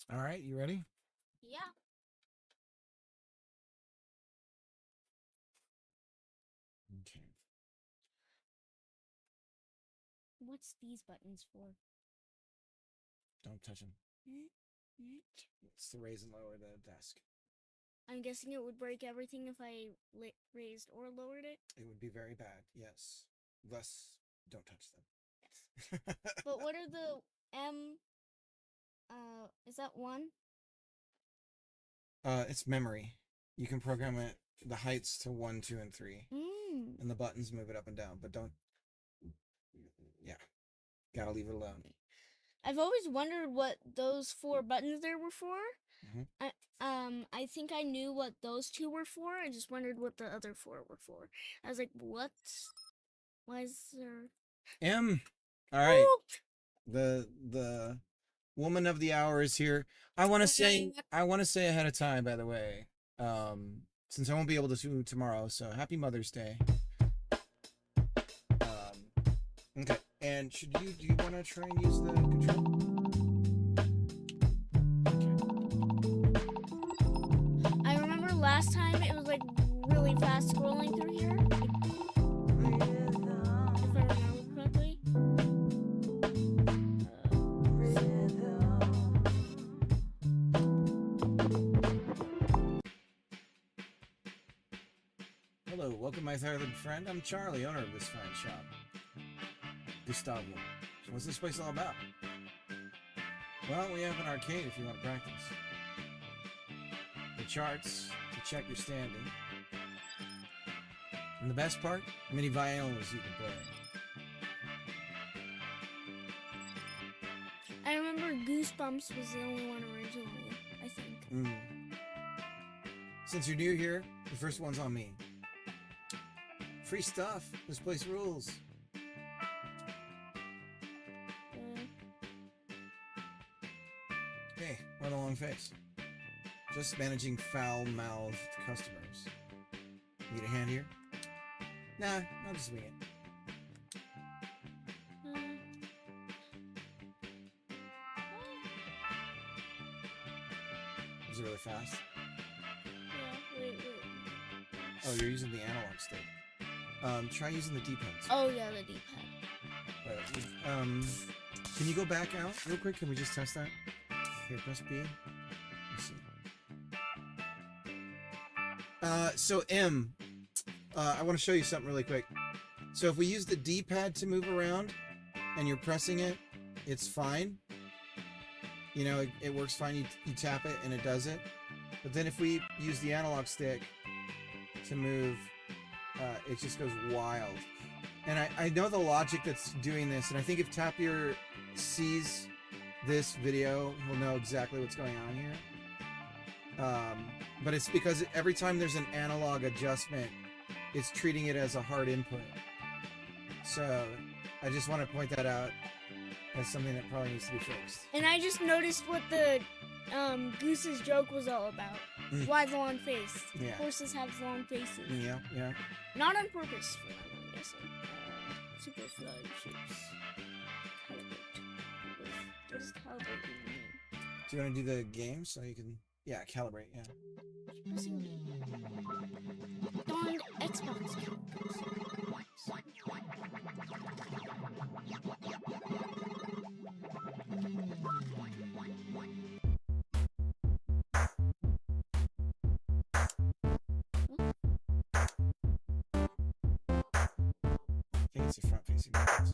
All right, you ready? Yeah. Okay. What's these buttons for? Don't touch them. It's to raise and lower the desk. I'm guessing it would break everything if I raised or lowered it. It would be very bad, yes. Thus, don't touch them. Yes. But what are the M? Is that 1? It's memory. You can program it the heights to 1, 2, and 3, and the buttons move it up and down. But don't. Yeah, gotta leave it alone. I've always wondered what those 4 buttons there were for. Mm-hmm. I think I knew what those 2 were for. I just wondered what the other 4 were for. I was like, what? Why is there M. All right. Ooh. The woman of the hour is here. I want to say ahead of time, by the way, since I won't be able to do tomorrow. So happy Mother's Day. Okay. And do you want to try and use the control? I remember last time it was like really fast scrolling through here. If I remember correctly. Hello, welcome my third friend. I'm Charlie, owner of this fine shop. Gustavo. So what's this place all about? Well, we have an arcade if you want to practice. The charts to check your standing. And the best part, many violins you can play. I remember Goosebumps was the only one originally, I think. Since you're new here, the first one's on me. Free stuff. This place rules. Hey, why the long face? Just managing foul-mouthed customers. Need a hand here? Nah, I'll just wing it. Is it really fast? Yeah, wait. Oh, you're using the analog stick. Try using the D-pad. Oh yeah, the D-pad. Can you go back out real quick? Can we just test that? Here, press B. Let's see. So M, I want to show you something really quick. So if we use the D-pad to move around and you're pressing it, it's fine. You know, it works fine. You tap it and it does it. But then if we use the analog stick to move, it just goes wild. And I know the logic that's doing this, and I think if Tapir sees this video, he'll know exactly what's going on here. But it's because every time there's an analog adjustment, it's treating it as a hard input. So I just want to point that out as something that probably needs to be fixed. And I just noticed what the Goose's joke was all about. Why the long face? Yeah. Horses have long faces. Yeah. Not on purpose, for that, I'm guessing. Super flood shapes. Calibrate. What does calibrate even mean? Do you want to do the game so you can... Yeah, calibrate, yeah. Pressing darn Xbox calibers. I think it's the front-facing buttons.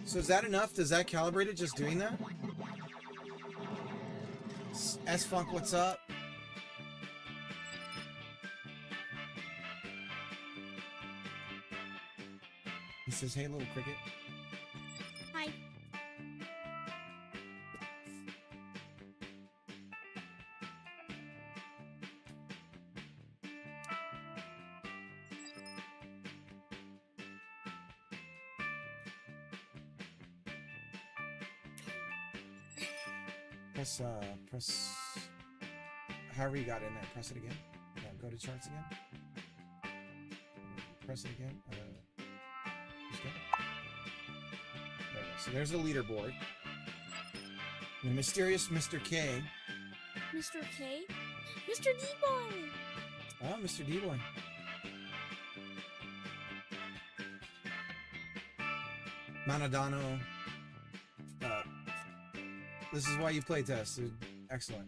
So is that enough? Does that calibrate it just doing that? S-Funk, what's up? He says, hey, little cricket. Hi. Press. However you got in there, press it again. Go to charts again. Press it again. Just go. There we go. So there's the leaderboard. The mysterious Mr. K. Mr. K? Mr. D-Boy! Oh, Mr. D-Boy. Manadano. This is why you play test. Excellent.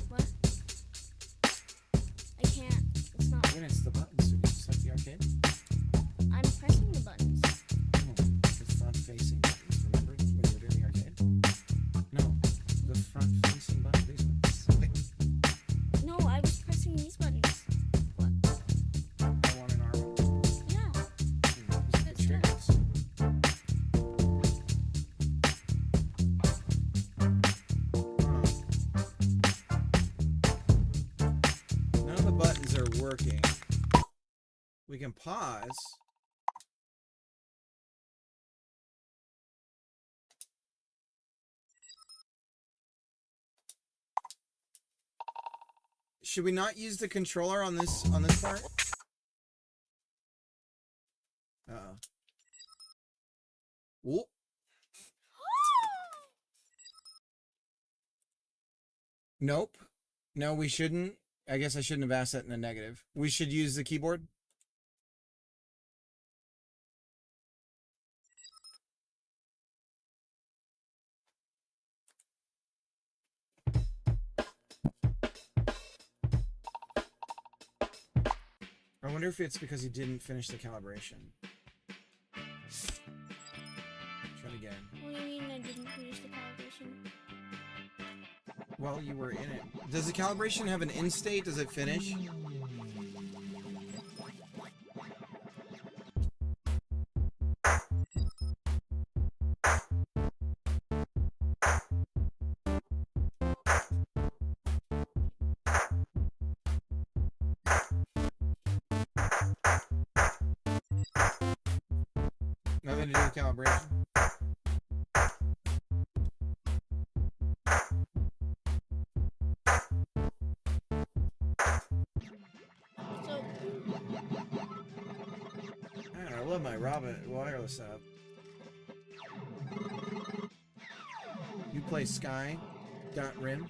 What? I can't. It's not. When it's the buttons, you just like the arcade. I'm pressing the buttons. Oh, the front-facing buttons. Remember when you were doing the arcade? No, the front-facing buttons. These ones. No, I was pressing these buttons. What? I want an arm. Yeah. That's triggers. None of the buttons are working. We can pause. Should we not use the controller on this part? Uh-oh. Ooh. Nope. No, we shouldn't. I guess I shouldn't have asked that in a negative. We should use the keyboard. I wonder if it's because he didn't finish the calibration. Try it again. What do you mean I didn't finish the calibration? Well, you were in it. Does the calibration have an end state? Does it finish? Nothing to do with calibration. So, Man, I love my Robin wireless setup. You play Sky.rim?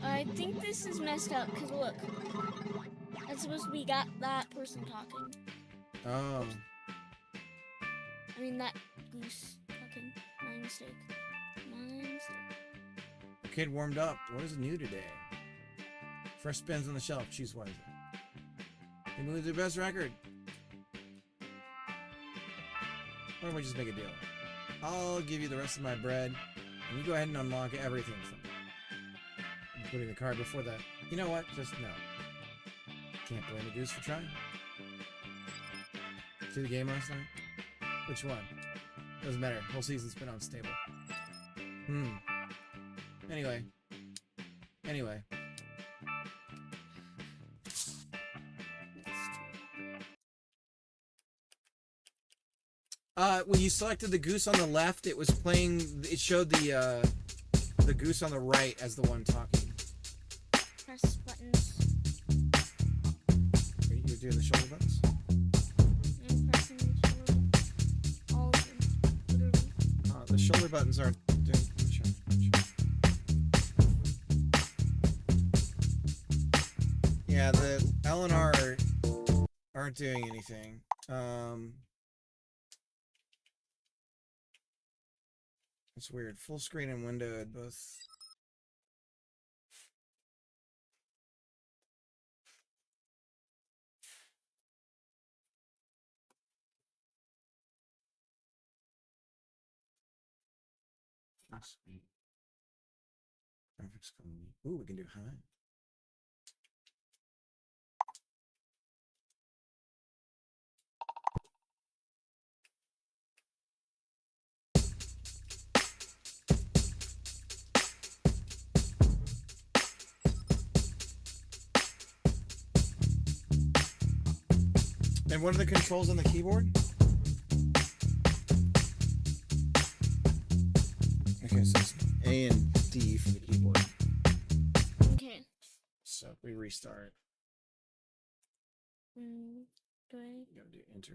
I think this is messed up, because look. That's supposed to be that person talking. Oh. I mean, that Goose talking. My mistake. My mistake. Kid warmed up. What is new today? Fresh spins on the shelf. Choose wisely. They moved their best record. Why don't we just make a deal? I'll give you the rest of my bread, and you go ahead and unlock everything from me. I'm putting the card before that. You know what? Just no. Can't blame a Goose for trying. See the game last night? Which one? Doesn't matter. Whole season's been unstable. Anyway. When you selected the Goose on the left, it was playing. It showed the Goose on the right as the one talking. Press buttons. You're doing the shoulder buttons? I'm pressing the shoulder buttons. All of them. Literally. The shoulder buttons aren't doing. Yeah, the L and R aren't doing anything. It's weird. Full screen and windowed both. Sweet. Graphics coming. Ooh, we can do high. And what are the controls on the keyboard? Okay, so it's A and D for the keyboard. Okay. So if we restart. Do I? You gotta do enter.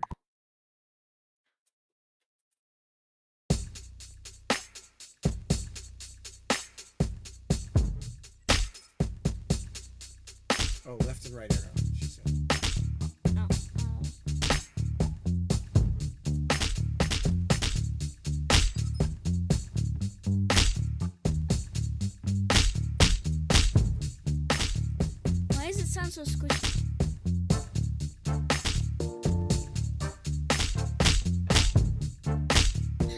Oh, left and right arrow, she said. Oh. Why does it sound so squishy?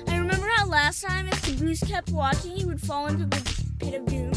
I remember how last time if the goose kept walking, he would fall into the pit of doom.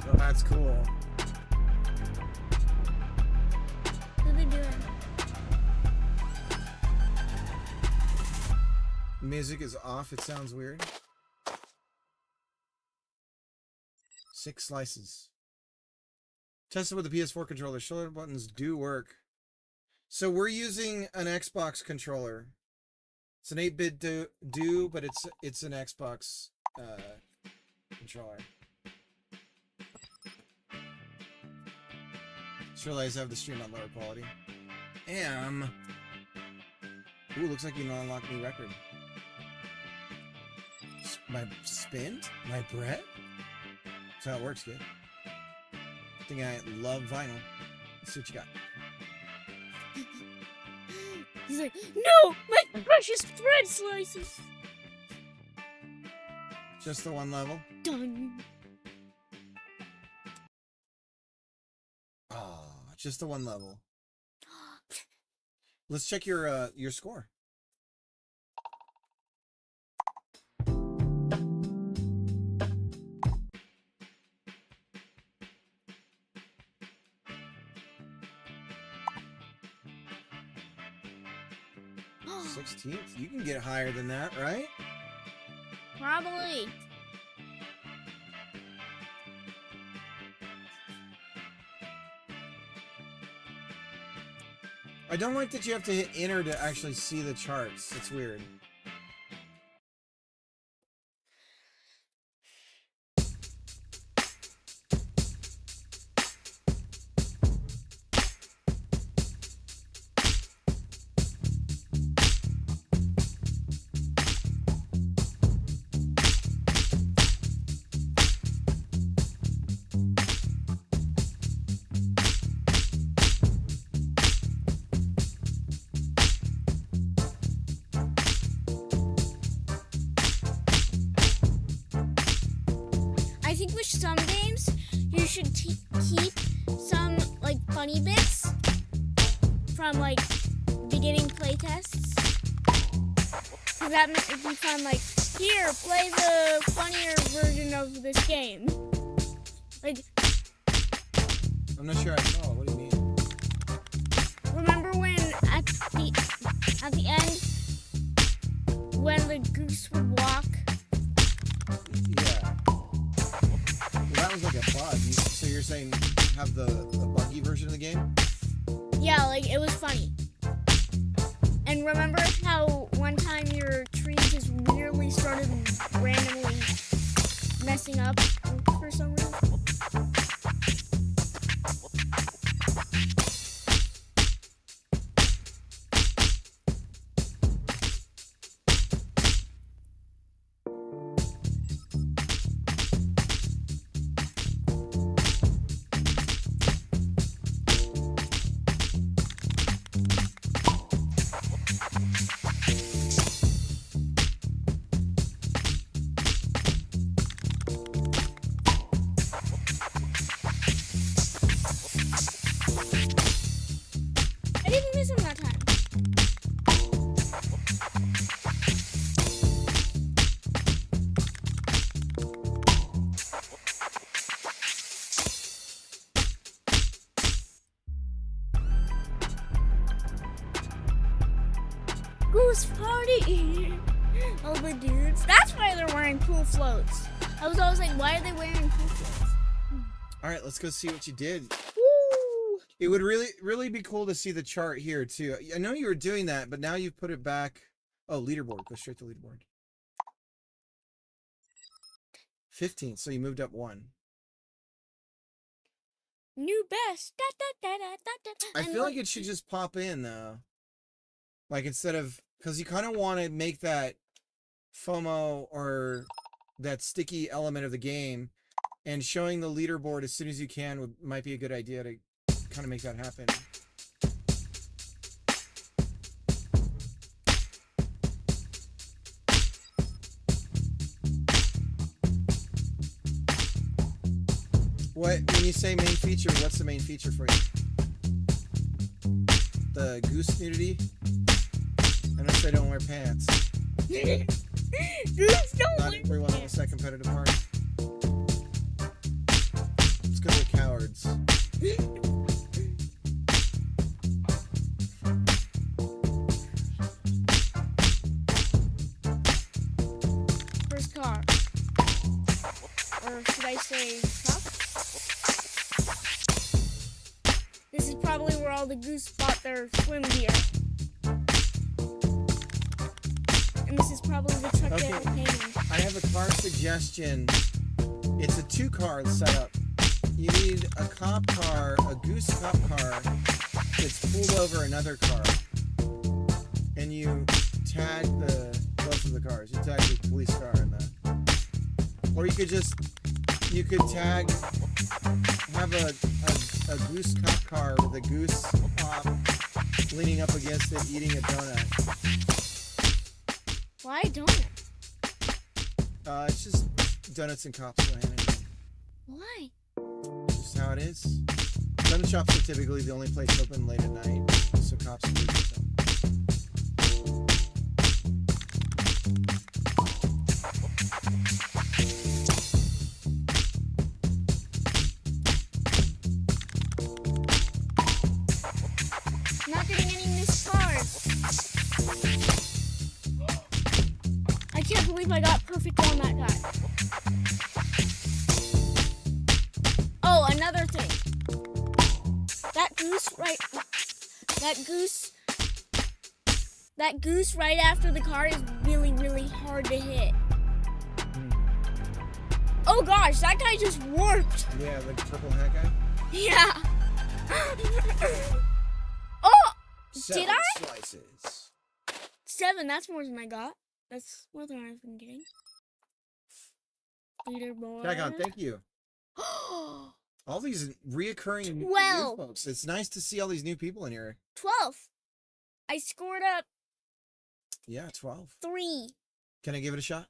Oh, that's cool. What are they doing? Music is off, it sounds weird. 6 slices. Tested with the PS4 controller. Shoulder buttons do work. So we're using an Xbox controller. It's an 8-bit do, but it's an Xbox controller. Just realized I have the stream on lower quality. Ooh, looks like you unlocked a new record. My spent? My bread? That's how it works, kid. I think I love vinyl. Let's see what you got. He's like, no, my precious bread slices. Just the one level? Done. Oh, just the one level. Let's check your score. Oh, 16th? You can get higher than that, right? probably. I don't like that you have to hit enter to actually see the charts. It's weird. I think with some games, you should keep some, like, funny bits from, like, beginning playtests. So that makes it be fun, like, here, play the funnier version of this game. Like, I'm not sure I saw. What do you mean? the goose would walk. Yeah. Well, that was like a bug. So you're saying have the buggy version of the game? Yeah, like it was funny. And remember how one time your tree just weirdly started randomly messing up for some reason? I didn't miss him that time. Goose party! All the dudes. That's why they're wearing pool floats. I was always like, why are they wearing pool floats? All right, let's go see what you did. Woo! It would really be cool to see the chart here too. I know you were doing that, but now you've put it back. Oh, leaderboard. Go straight to leaderboard. 15. So you moved up 1. New best. Da, da, da, da, da, da. I feel like it should just pop in though. Like instead of, because you kind of want to make that FOMO or that sticky element of the game, and showing the leaderboard as soon as you can might be a good idea to kind of make that happen. When you say main feature, what's the main feature for you? The goose nudity? Unless they don't wear pants. Goose don't Not wear everyone on the set competitive party. It's because they're cowards. First car. Or should I say truck? This is probably where all the goose bought their swim gear. And this is probably the truck they were painting. I have a car suggestion. It's a 2-car setup. You need a cop car, a goose cop car that's pulled over another car. And you tag both of the cars. You tag the police car and or you could tag, have a goose cop car with a goose cop leaning up against it eating a donut. Why donut? It's just donuts and cops go hand in hand. Why? Just how it is. Donut shops are typically the only place open late at night, so cops do them. Not getting any missed cars. I can't believe I got perfect on that guy. Oh, another thing. That goose right after the car is really, really hard to hit. Oh gosh, that guy just warped. Yeah, the purple hat guy. Yeah. Oh, did I? Slices. 7, that's more than I got. That's more than I've been getting. Leaderboard. Dagon, thank you. All these reoccurring new 12. folks. It's nice to see all these new people in here. 12. I scored up Yeah, 12. 3. Can I give it a shot?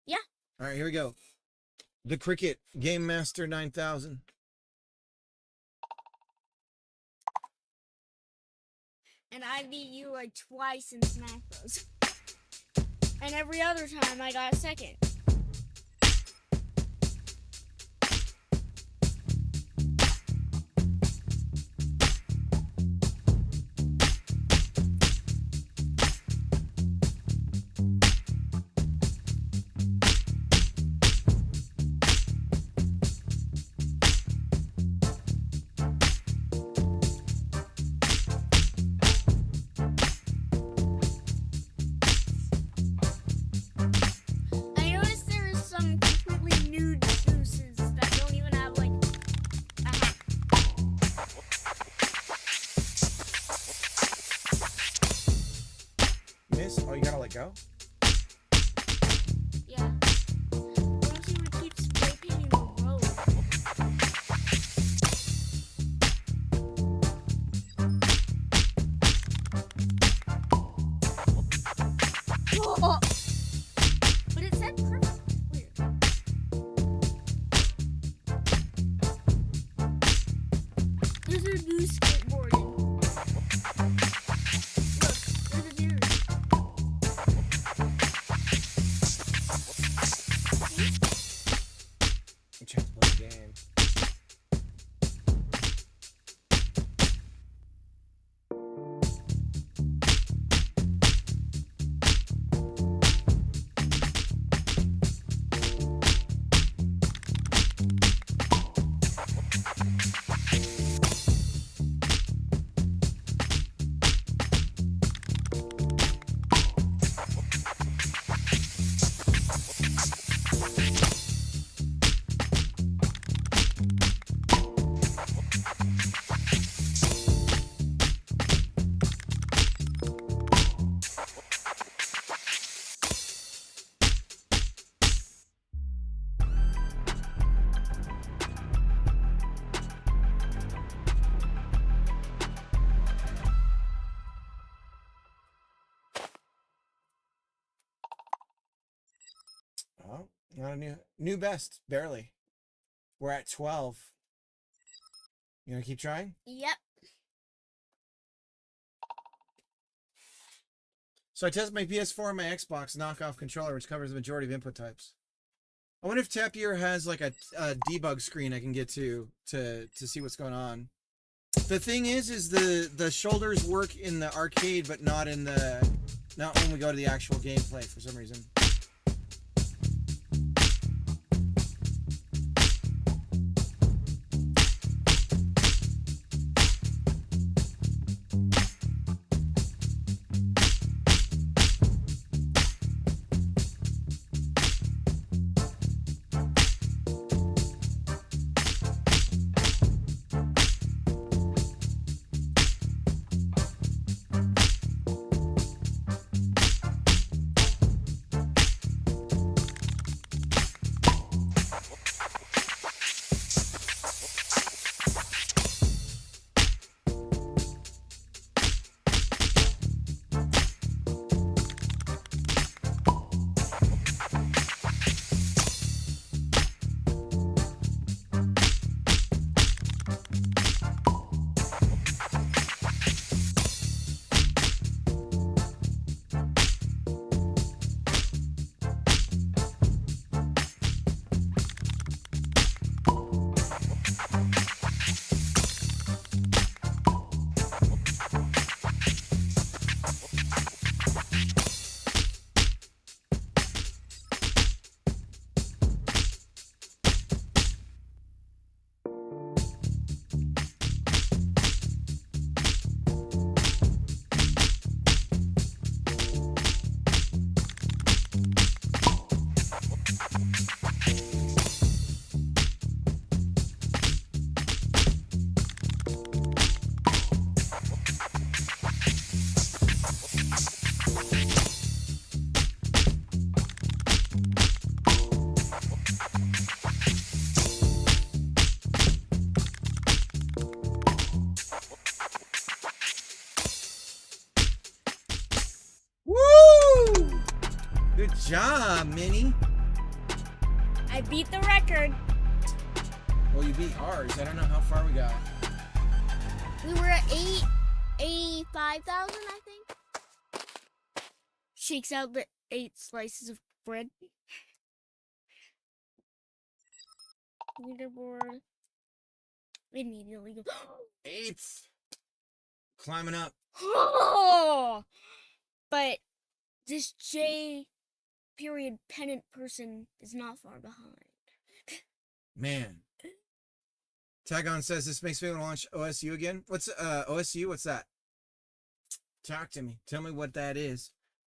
Yeah. All right, here we go. The Cricket Game Master 9000. And I beat you like twice in Smash Bros. And every other time I got second. you gotta let go? Yeah. I want to see what keeps spray painting the road. Oh! But it said perfect. Weird. There's a new skateboarding. Look, there's a deer. I'm trying to play the game. Oh, not a new best, barely. We're at 12. You gonna keep trying? Yep. So I tested my PS4 and my Xbox knockoff controller, which covers the majority of input types. I wonder if Tapier has like a debug screen I can get to see what's going on. The thing is the shoulders work in the arcade, but not when we go to the actual gameplay for some reason. Good job, Minnie. I beat the record. Well, you beat ours. I don't know how far we got. We were at 85,000, I think. Shakes out the 8 slices of bread. Leaderboard. Immediately go. 8th. Climbing up. Oh! But this J period pennant person is not far behind. Man. Tagon says this makes me want to launch OSU again. What's OSU? What's that? Talk to me. Tell me what that is.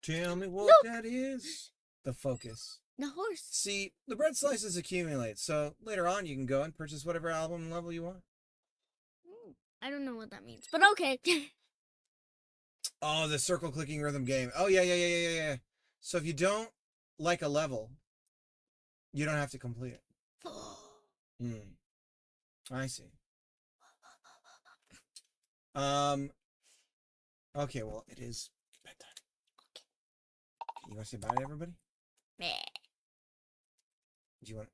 Tell me what that is. The focus. The horse. See, the bread slices accumulate, so later on you can go and purchase whatever album and level you want. I don't know what that means, but okay. Oh, the circle clicking rhythm game. Oh, yeah. So if you don't like a level, you don't have to complete it. Hmm. I see. Okay, well, it is bedtime. You want to say bye to everybody? Meh. Do you want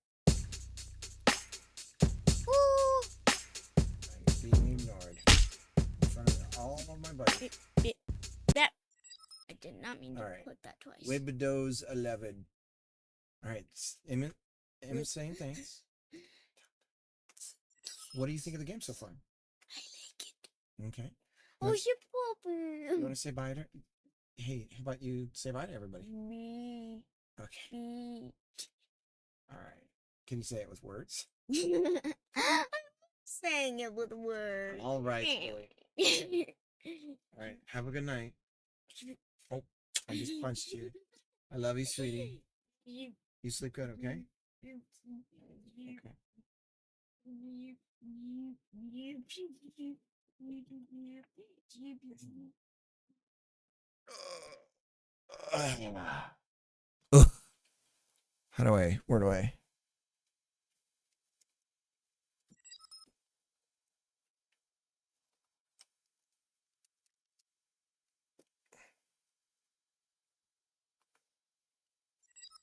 Ooh. I'm being ignored in front of all of my buddies? That I did not mean to All right. click that twice. Windows 11. All right, Emmett's saying thanks. What do you think of the game so far? I like it. Okay. Oh, Let's- you You puppy. want to say bye to? Hey, how about you say bye to everybody? Me. Okay. Me. All right. Can you say it with words? I'm saying it with words. All right. Boy. All right. Have a good night. Oh, I just punched you. I love you, sweetie. You sleep good, okay? Okay. Ugh. Where do I?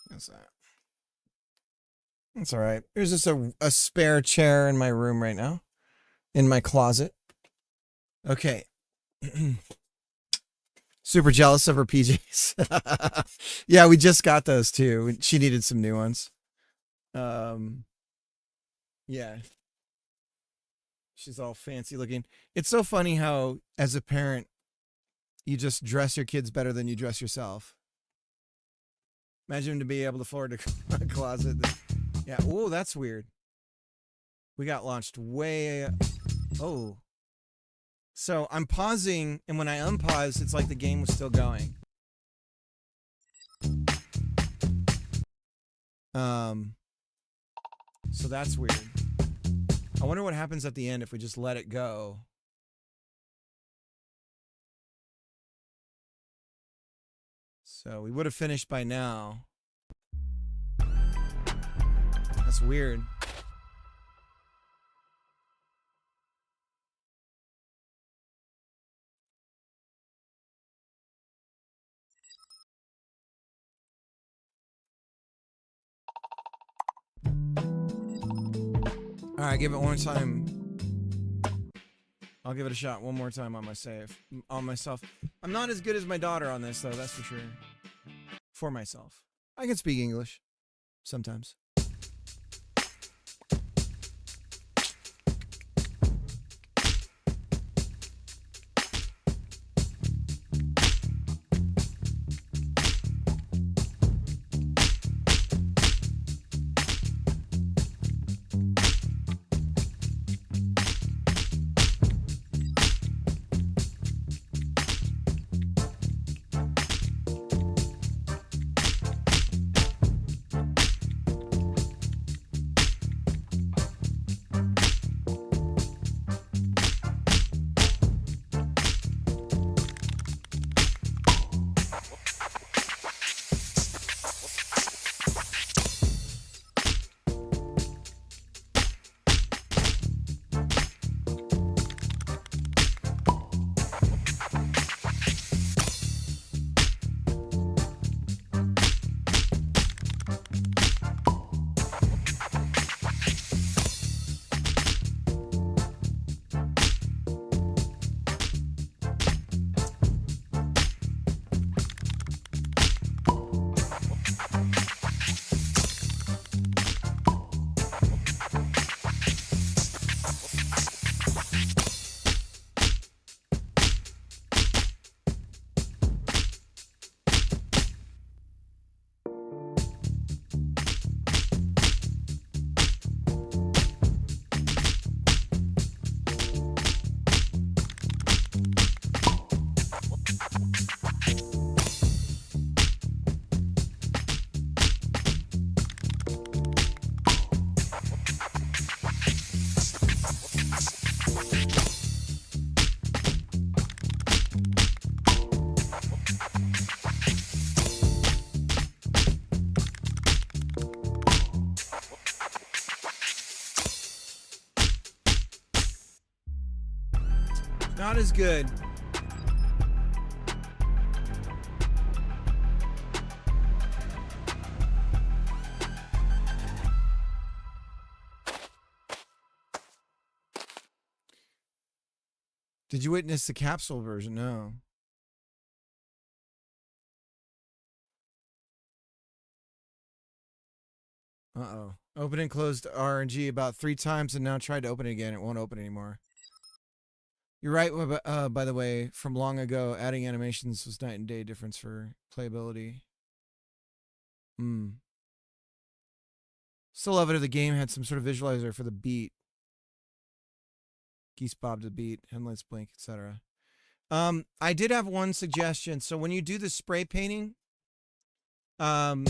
What's that? That's all right. There's just a spare chair in my room right now, in my closet. Okay. Super jealous of her PJs. Yeah, we just got those too. She needed some new ones. Yeah. She's all fancy looking. It's so funny how, as a parent, you just dress your kids better than you dress yourself. Imagine to be able to afford a closet. Yeah. Oh, that's weird. We got launched way. Oh. So I'm pausing, and when I unpause, it's like the game was still going. So that's weird. I wonder what happens at the end if we just let it go. So we would have finished by now. That's weird. All right, give it one time. I'll give it a shot one more time on my save, on myself. I'm not as good as my daughter on this, though, that's for sure. For myself. I can speak English. Sometimes. not as good. Did you witness the capsule version? No. Uh-oh. Open and closed RNG about 3 times and now tried to open it again. It won't open anymore. You're right, by the way, from long ago, adding animations was night and day difference for playability. Still love it if the game had some sort of visualizer for the beat. Geese bob to the beat, headlights blink, etc. I did have one suggestion. So when you do the spray painting, so,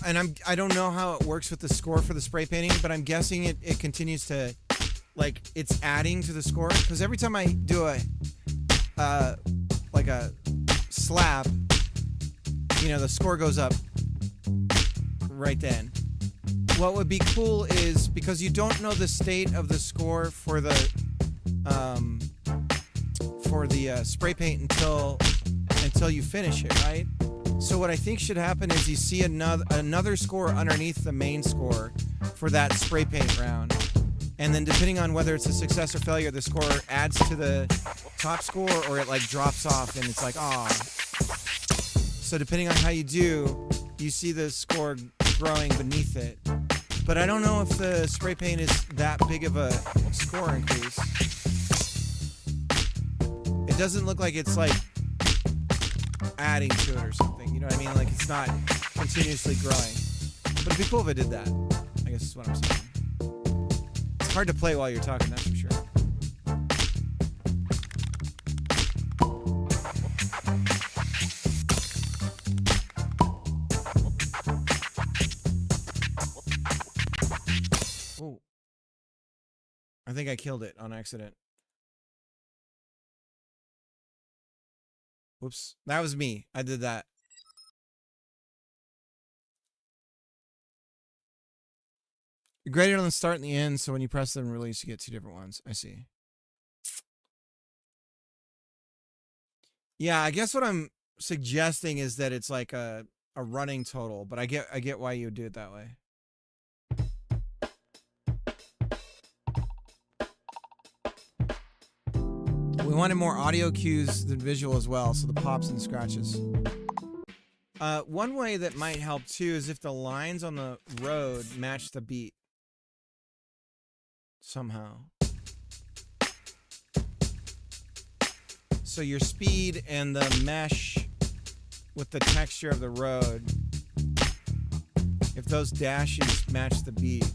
and I don't know how it works with the score for the spray painting, but I'm guessing it continues to, like, it's adding to the score. Because every time I do like a slap, you know, the score goes up right then. What would be cool is, because you don't know the state of the score for the spray paint until you finish it, right? So what I think should happen is you see another score underneath the main score for that spray paint round. And then depending on whether it's a success or failure, the score adds to the top score or it like drops off and it's like, ah. So depending on how you do, you see the score growing beneath it. But I don't know if the spray paint is that big of a score increase. It doesn't look like it's like adding to it or something, you know what I mean? Like it's not continuously growing. But it'd be cool if it did that, I guess is what I'm saying. It's hard to play while you're talking, that's for sure. Oh, I think I killed it on accident. Whoops. That was me. I did that. You're graded on the start and the end, so when you press them and release, you get 2 different ones. I see. Yeah, I guess what I'm suggesting is that it's like a running total, but I get why you would do it that way. We wanted more audio cues than visual as well, so the pops and scratches. One way that might help too is if the lines on the road match the beat. Somehow. So your speed and the mesh with the texture of the road, if those dashes match the beat.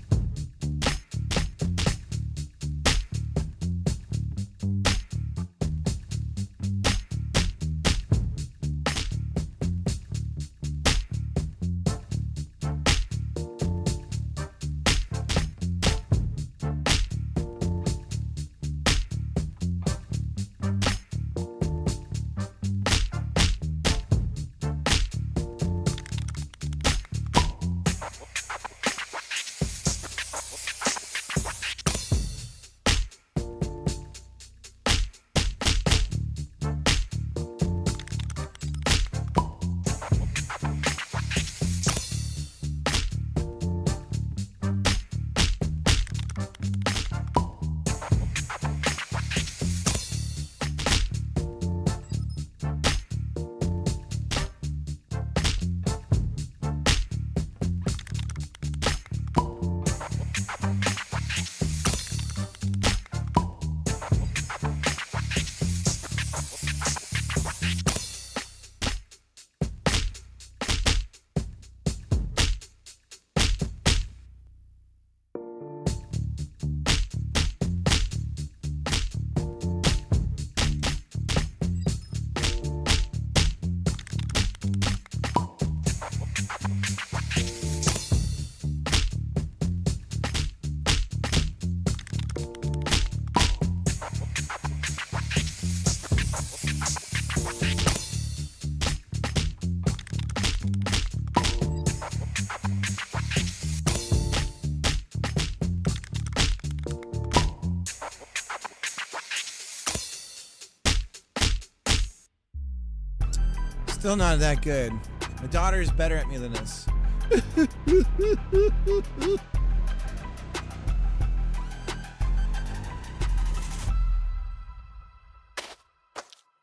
Still not that good. My daughter is better at me than this.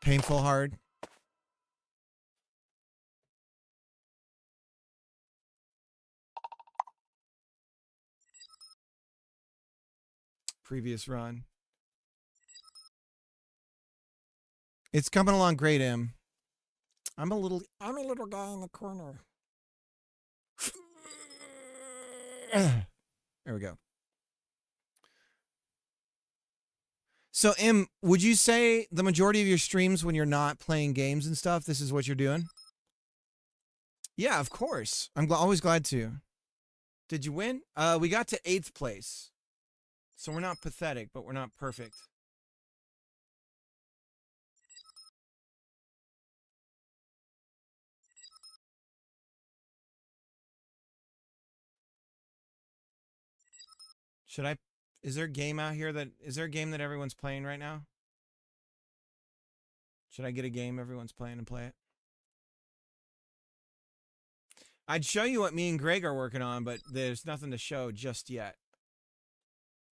Painful hard. Previous run. It's coming along great, Em. I'm a little guy in the corner. There we go. So, Em, would you say the majority of your streams when you're not playing games and stuff, this is what you're doing? Yeah, of course. I'm always glad to. Did you win? We got to 8th place. So we're not pathetic, but we're not perfect. Should I... Is there a game out here that... Is there a game that everyone's playing right now? Should I get a game everyone's playing and play it? I'd show you what me and Greg are working on, but there's nothing to show just yet.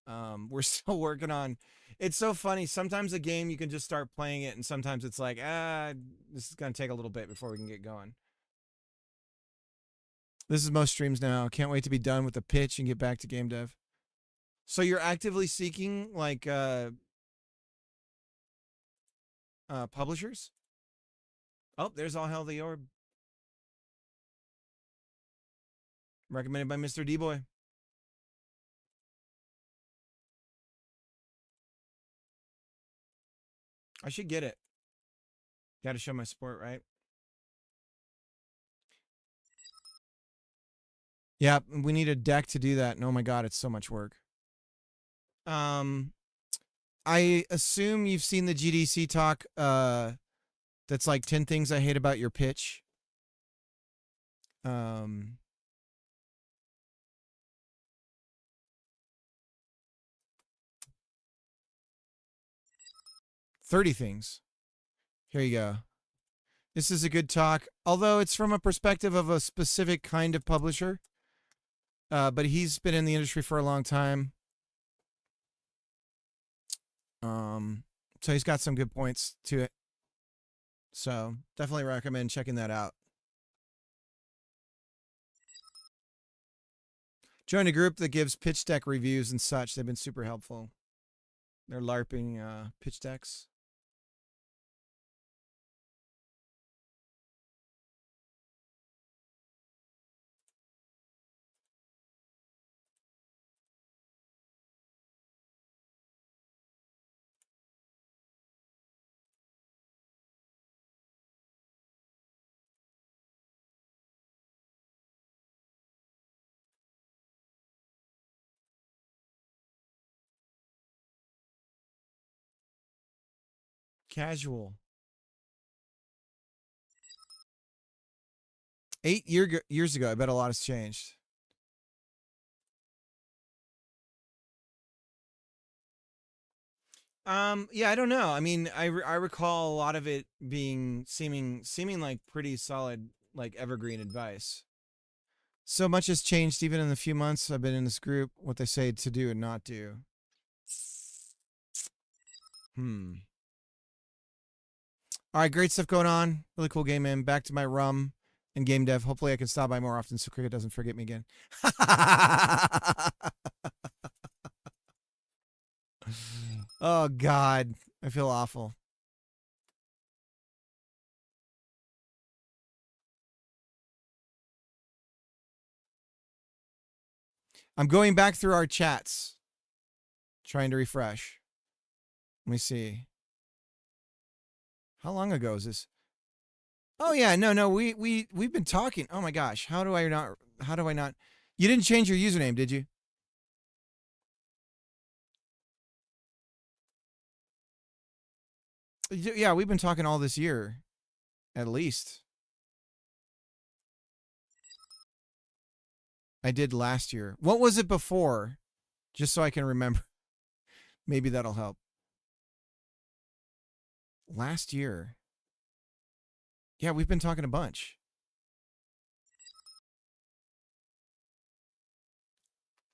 We're still working on... It's so funny. Sometimes a game, you can just start playing it, and sometimes it's like, this is going to take a little bit before we can get going. This is most streams now. Can't wait to be done with the pitch and get back to game dev. So you're actively seeking, like, publishers? Oh, there's All Hell the Orb. Recommended by Mr. D-Boy. I should get it. Got to show my support, right? Yeah, we need a deck to do that. And oh my god, it's so much work. I assume you've seen the GDC talk that's like 10 things I hate about your pitch. 30 things. Here you go. This is a good talk, although it's from a perspective of a specific kind of publisher. But he's been in the industry for a long time. So he's got some good points to it. So definitely recommend checking that out. Join a group that gives pitch deck reviews and such. They've been super helpful. They're LARPing pitch decks. Casual. 8 years ago, I bet a lot has changed. Yeah, I don't know. I mean, I recall a lot of it being seeming like pretty solid, like evergreen advice. So much has changed even in the few months I've been in this group, what they say to do and not do. All right, great stuff going on. Really cool game, man. Back to my rum and game dev. Hopefully I can stop by more often so Cricket doesn't forget me again. Oh, God. I feel awful. I'm going back through our chats. Trying to refresh. Let me see. How long ago is this? Oh yeah, no, we've been talking. Oh my gosh, how do I not? You didn't change your username, did you? Yeah, we've been talking all this year, at least. I did last year. What was it before? Just so I can remember. Maybe that'll help. Last year. Yeah, we've been talking a bunch.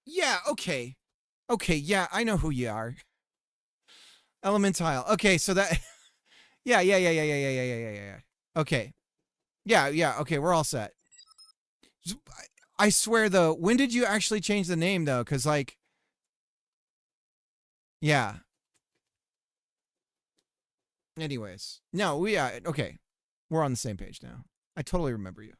Yeah, okay. Okay, yeah, I know who you are. Elementile. Okay, so that yeah. Okay. Yeah, okay, we're all set. I swear though, when did you actually change the name though? Cuz like yeah. Anyways. No, we okay. We're on the same page now. I totally remember you.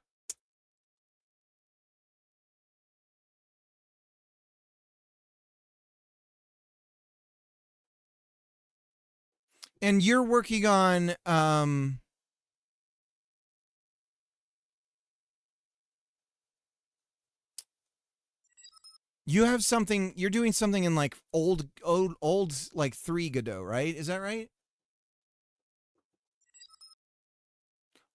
And you're working on you have something you're doing something in like old like 3 Godot, right? Is that right?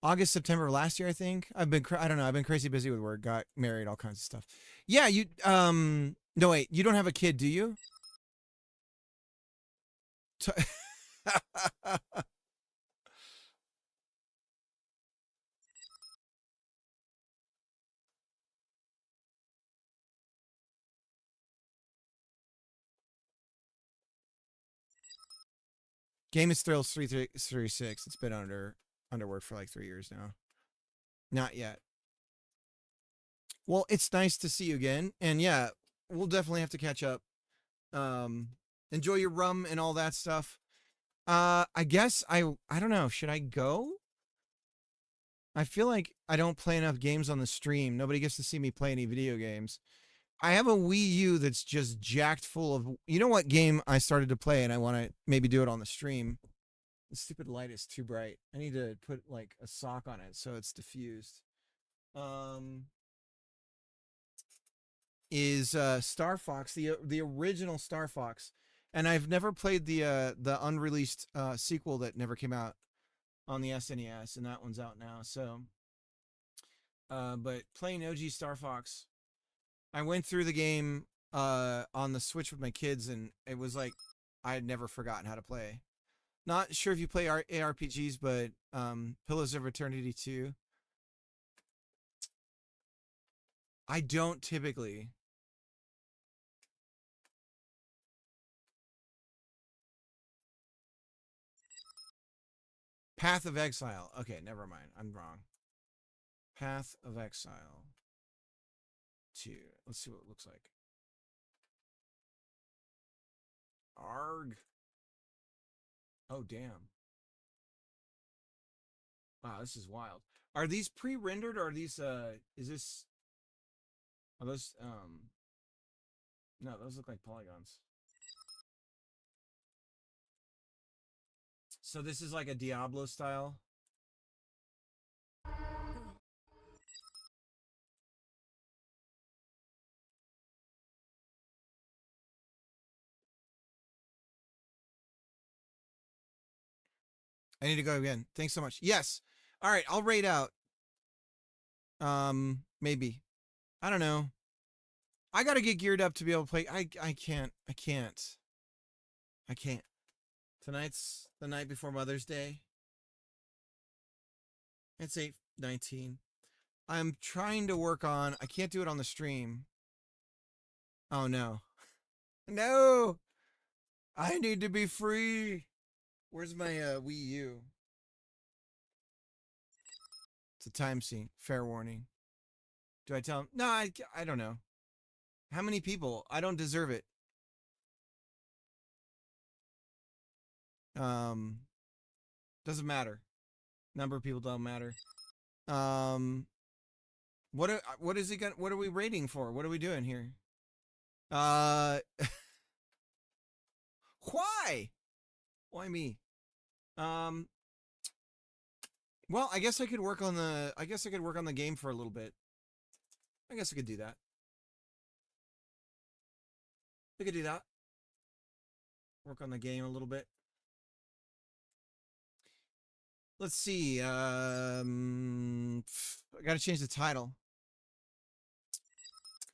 August, September last year, I think. I don't know. I've been crazy busy with work, got married, all kinds of stuff. Yeah, you no wait, you don't have a kid, do you? T- Game is Thrills 336. It's been under work for like 3 years now. Not yet. Well, it's nice to see you again. And yeah, we'll definitely have to catch up. Um enjoy your rum and all that stuff. I guess I don't know, should I go? I feel like I don't play enough games on the stream. Nobody gets to see me play any video games. I have a Wii U that's just jacked full of. You know what game I started to play, and I want to maybe do it on the stream. The stupid light is too bright. I need to put like a sock on it so it's diffused. Um, is Star Fox the original Star Fox? And I've never played the unreleased sequel that never came out on the SNES, and that one's out now. So, but playing OG Star Fox, I went through the game on the Switch with my kids, and it was like I had never forgotten how to play. Not sure if you play ARPGs, but Pillars of Eternity 2. I don't typically. Path of Exile. Okay, never mind. I'm wrong. Path of Exile 2. Let's see what it looks like. Arg. Oh, damn. Wow, this is wild. Are these pre-rendered or are these is this are those no, those look like polygons. So this is like a Diablo style. I need to go again. Thanks so much. Yes. All right, I'll rate out. Maybe. I don't know. I got to get geared up to be able to play. I can't. I can't. I can't. Tonight's the night before Mother's Day. It's 8:19. I'm trying to work on. I can't do it on the stream. Oh no. No. I need to be free. Where's my Wii U? It's a time scene. Fair warning. Do I tell him? No, I don't know. How many people? I don't deserve it. Um, doesn't matter. Number of people don't matter. Um, what is it going what are we rating for? What are we doing here? Uh why? Why me? Um well, I guess I could work on the game for a little bit. I guess I could do that. We could do that. Work on the game a little bit. Let's see. I got to change the title.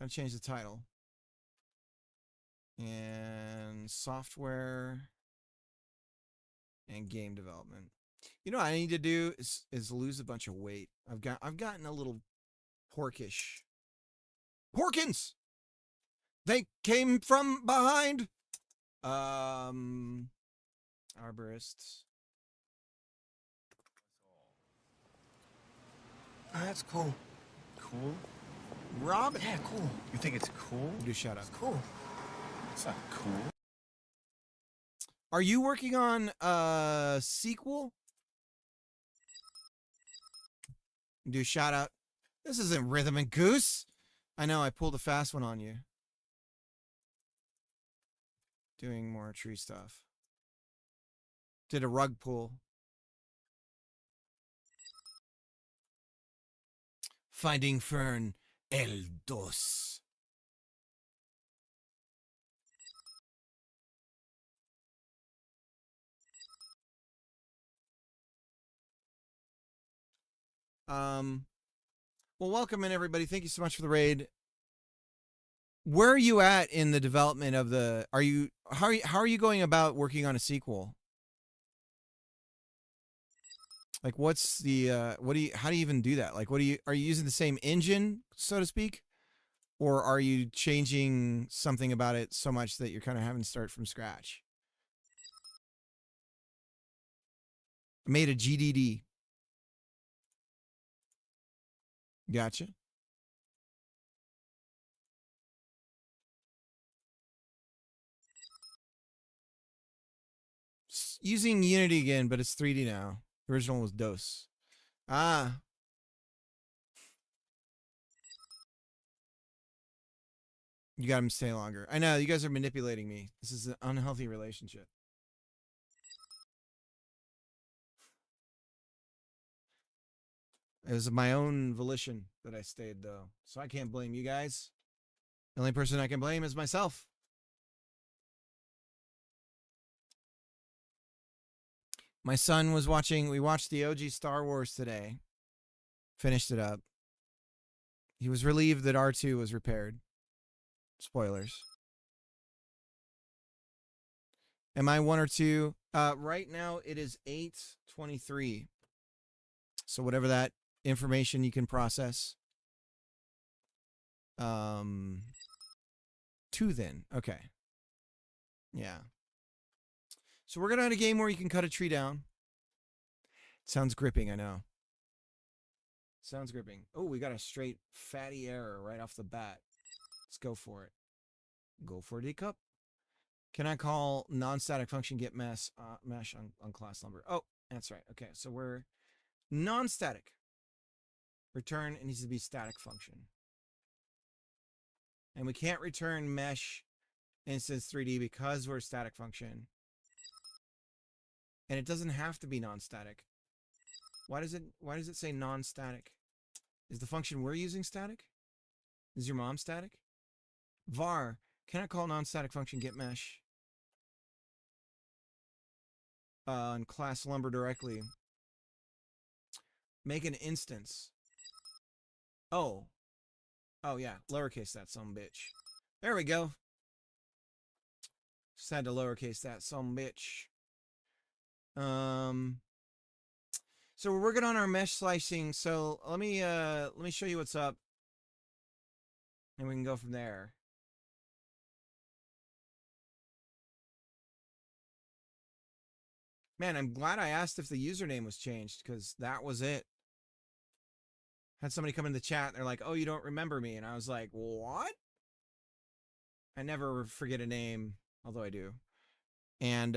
Got to change the title. And software and game development. You know what I need to do is lose a bunch of weight. I've gotten a little porkish. Porkins! They came from behind. Arborists. Oh, that's cool. Cool? Robin. Yeah, cool. You think it's cool? You shut up. It's cool. It's not cool. Are you working on a sequel? Do a shout out. This isn't Rhythm and Goose. I know I pulled a fast one on you. Doing more tree stuff. Did a rug pull. Finding Fern El Dos. Well, welcome in everybody. Thank you so much for the raid. Where are you at in the development of the? How are you going about working on a sequel? Like, what's the how do you even do that? Like, are you using the same engine, so to speak, or are you changing something about it so much that you're kind of having to start from scratch? I made a GDD. Gotcha. Using Unity again, but it's 3D now. The original was DOS. Ah. You got him to stay longer. I know, you guys are manipulating me. This is an unhealthy relationship. It was my own volition that I stayed, though. So I can't blame you guys. The only person I can blame is myself. My son was watching, we watched the OG Star Wars today. Finished it up. He was relieved that R2 was repaired. Spoilers. Am I one or two? Right now it is 8:23. So whatever that information you can process. 2 then. Okay. Yeah. So we're going to have a game where you can cut a tree down. It sounds gripping, I know. Sounds gripping. Oh, we got a straight fatty error right off the bat. Let's go for it. Go for the cup. Can I call non-static function get mesh on class number? Oh, that's right. Okay, so we're non-static. Return, it needs to be static function. And we can't return mesh instance 3D because we're a static function. And it doesn't have to be non-static. Why does it say non-static? Is the function we're using static? Is your mom static? Var, can I call non-static function get mesh on class lumber directly? Make an instance. Oh yeah, lowercase that some bitch. There we go. Just had to lowercase that some bitch. So we're working on our mesh slicing. So let me show you what's up, and we can go from there. Man, I'm glad I asked if the username was changed, because that was it. Had somebody come in the chat, and they're like, "Oh, you don't remember me," and I was like, "What?" I never forget a name, although I do. And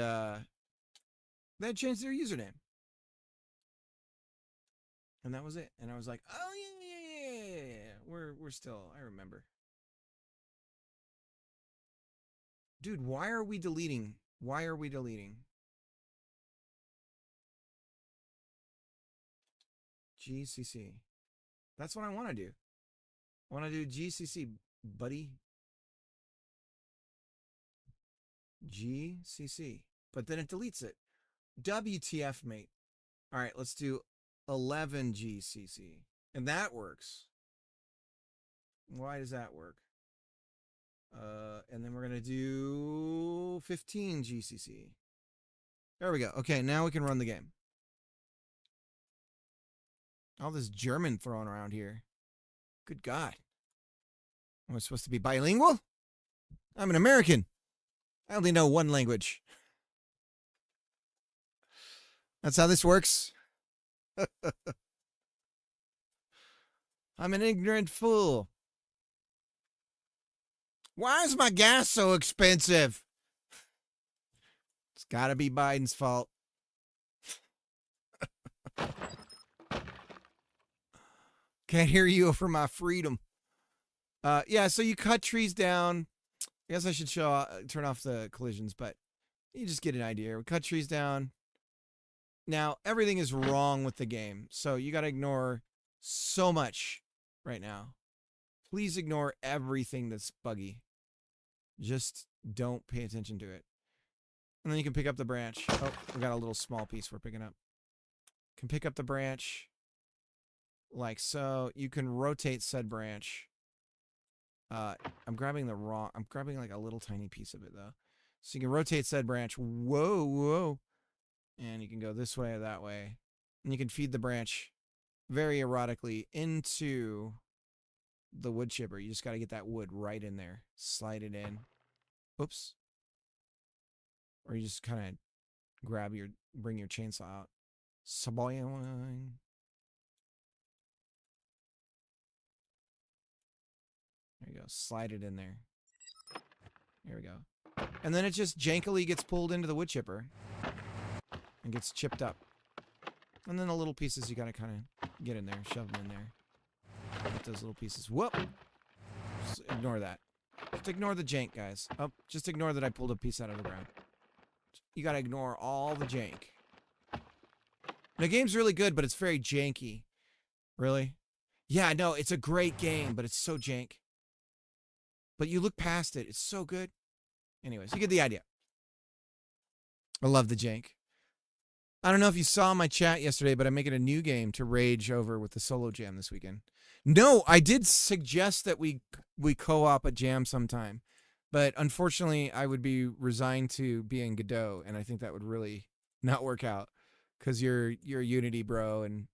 they changed their username. And that was it. And I was like, "Oh yeah. We're still, I remember." Dude, why are we deleting? Why are we deleting? GCC. That's what I want to do. I want to do GCC, buddy. GCC. But then it deletes it. WTF, mate. All right, let's do 11 GCC. And that works. Why does that work? And then we're going to do 15 GCC. There we go. Okay, now we can run the game. All this German thrown around here. Good God. Am I supposed to be bilingual? I'm an American. I only know one language. That's how this works. I'm an ignorant fool. Why is my gas so expensive? It's gotta be Biden's fault. Can't hear you over my freedom. Yeah, so you cut trees down. I guess I should turn off the collisions, but you just get an idea. We cut trees down. Now, everything is wrong with the game, so you got to ignore so much right now. Please ignore everything that's buggy. Just don't pay attention to it. And then you can pick up the branch. Oh, we got a little small piece we're picking up. Can pick up the branch like so. You can rotate said branch. I'm grabbing like a little tiny piece of it though. So you can rotate said branch. Whoa, whoa. And you can go this way or that way. And you can feed the branch very erotically into the wood chipper. You just got to get that wood right in there. Slide it in. Oops. Or you just kind of bring your chainsaw out. Saboing. There you go. Slide it in there. There we go. And then it just jankily gets pulled into the wood chipper and gets chipped up. And then the little pieces you gotta kind of get in there, shove them in there. Get those little pieces. Whoop! Just ignore that. Just ignore the jank, guys. Oh, just ignore that I pulled a piece out of the ground. You gotta ignore all the jank. The game's really good, but it's very janky. Really? Yeah, no, it's a great game, but it's so jank. But you look past it. It's so good. Anyways, you get the idea. I love the jank. I don't know if you saw my chat yesterday, but I'm making a new game to rage over with the solo jam this weekend. No, I did suggest that we co-op a jam sometime. But unfortunately, I would be resigned to being Godot, and I think that would really not work out. Because you're a Unity bro, and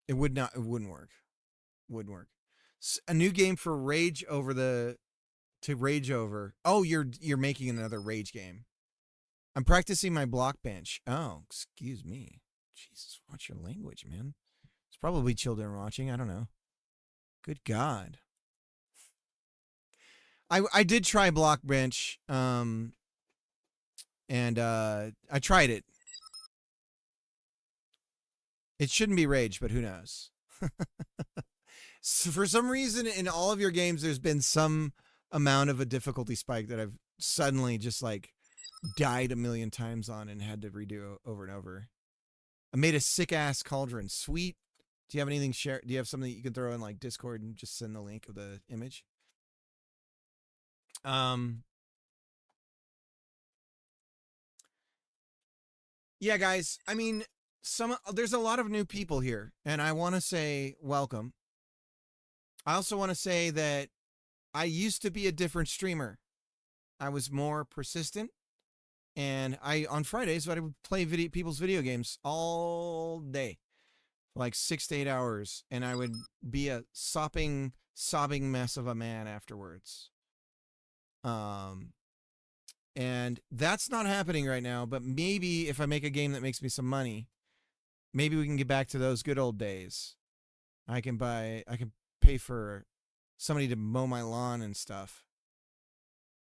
it wouldn't work. Wouldn't work. A new game for rage over to rage over. Oh, you're making another rage game. I'm practicing my block bench. Oh, excuse me. Jesus, watch your language, man. It's probably children watching. I don't know. Good God. I did try block bench, and I tried it. It shouldn't be rage, but who knows? So for some reason, in all of your games, there's been some amount of a difficulty spike that I've suddenly just like died a million times on and had to redo over and over. I made a sick ass cauldron. Sweet. Do you have anything share? Do you have something that you can throw in like Discord and just send the link of the image? Yeah, guys. I mean, there's a lot of new people here, and I want to say welcome. I also want to say that I used to be a different streamer. I was more persistent, and on Fridays I would play people's video games all day, like 6 to 8 hours, and I would be a sobbing mess of a man afterwards. And that's not happening right now, but maybe if I make a game that makes me some money, maybe we can get back to those good old days. I can pay for somebody to mow my lawn and stuff.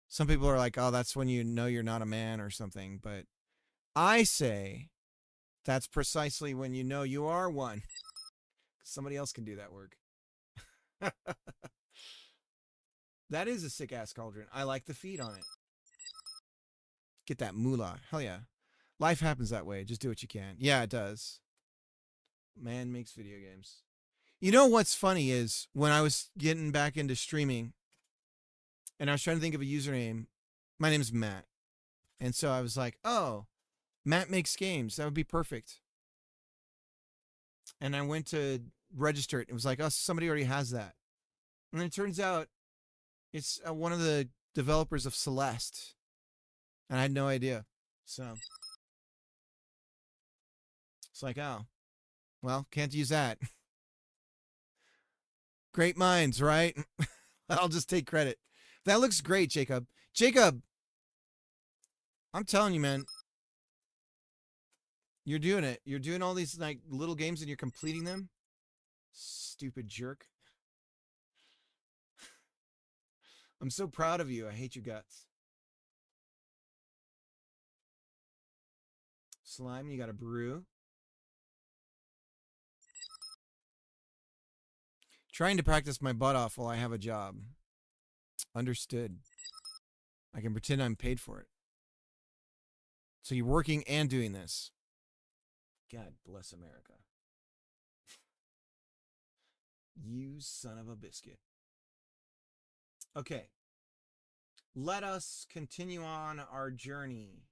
Some people are like, oh, that's when you know you're not a man or something. But I say that's precisely when you know you are one. Somebody else can do that work. That is a sick-ass cauldron. I like the feed on it. Get that moolah. Hell yeah. Life happens that way. Just do what you can. Yeah, it does. Man makes video games. You know what's funny is when I was getting back into streaming and I was trying to think of a username, my name is Matt. And so I was like, oh, Matt makes games. That would be perfect. And I went to register it. It was like, oh, somebody already has that. And then it turns out it's one of the developers of Celeste. And I had no idea. So it's like, oh, Well, can't use that. Great minds, right? I'll just take credit. That looks great, Jacob. Jacob, I'm telling you, man, you're doing it. You're doing all these like little games and you're completing them. Stupid jerk. I'm so proud of you. I hate your guts. Slime, you got a brew. Trying to practice my butt off while I have a job. Understood. I can pretend I'm paid for it. So you're working and doing this. God bless America. You son of a biscuit. Okay. Let us continue on our journey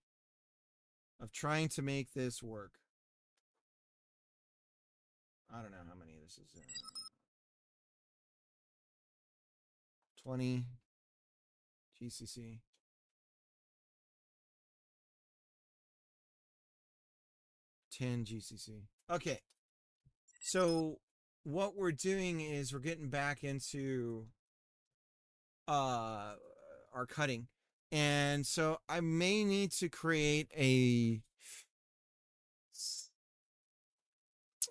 of trying to make this work. I don't know how many this is. 20 GCC. 10 GCC. Okay. So what we're doing is we're getting back into our cutting. And so I may need to create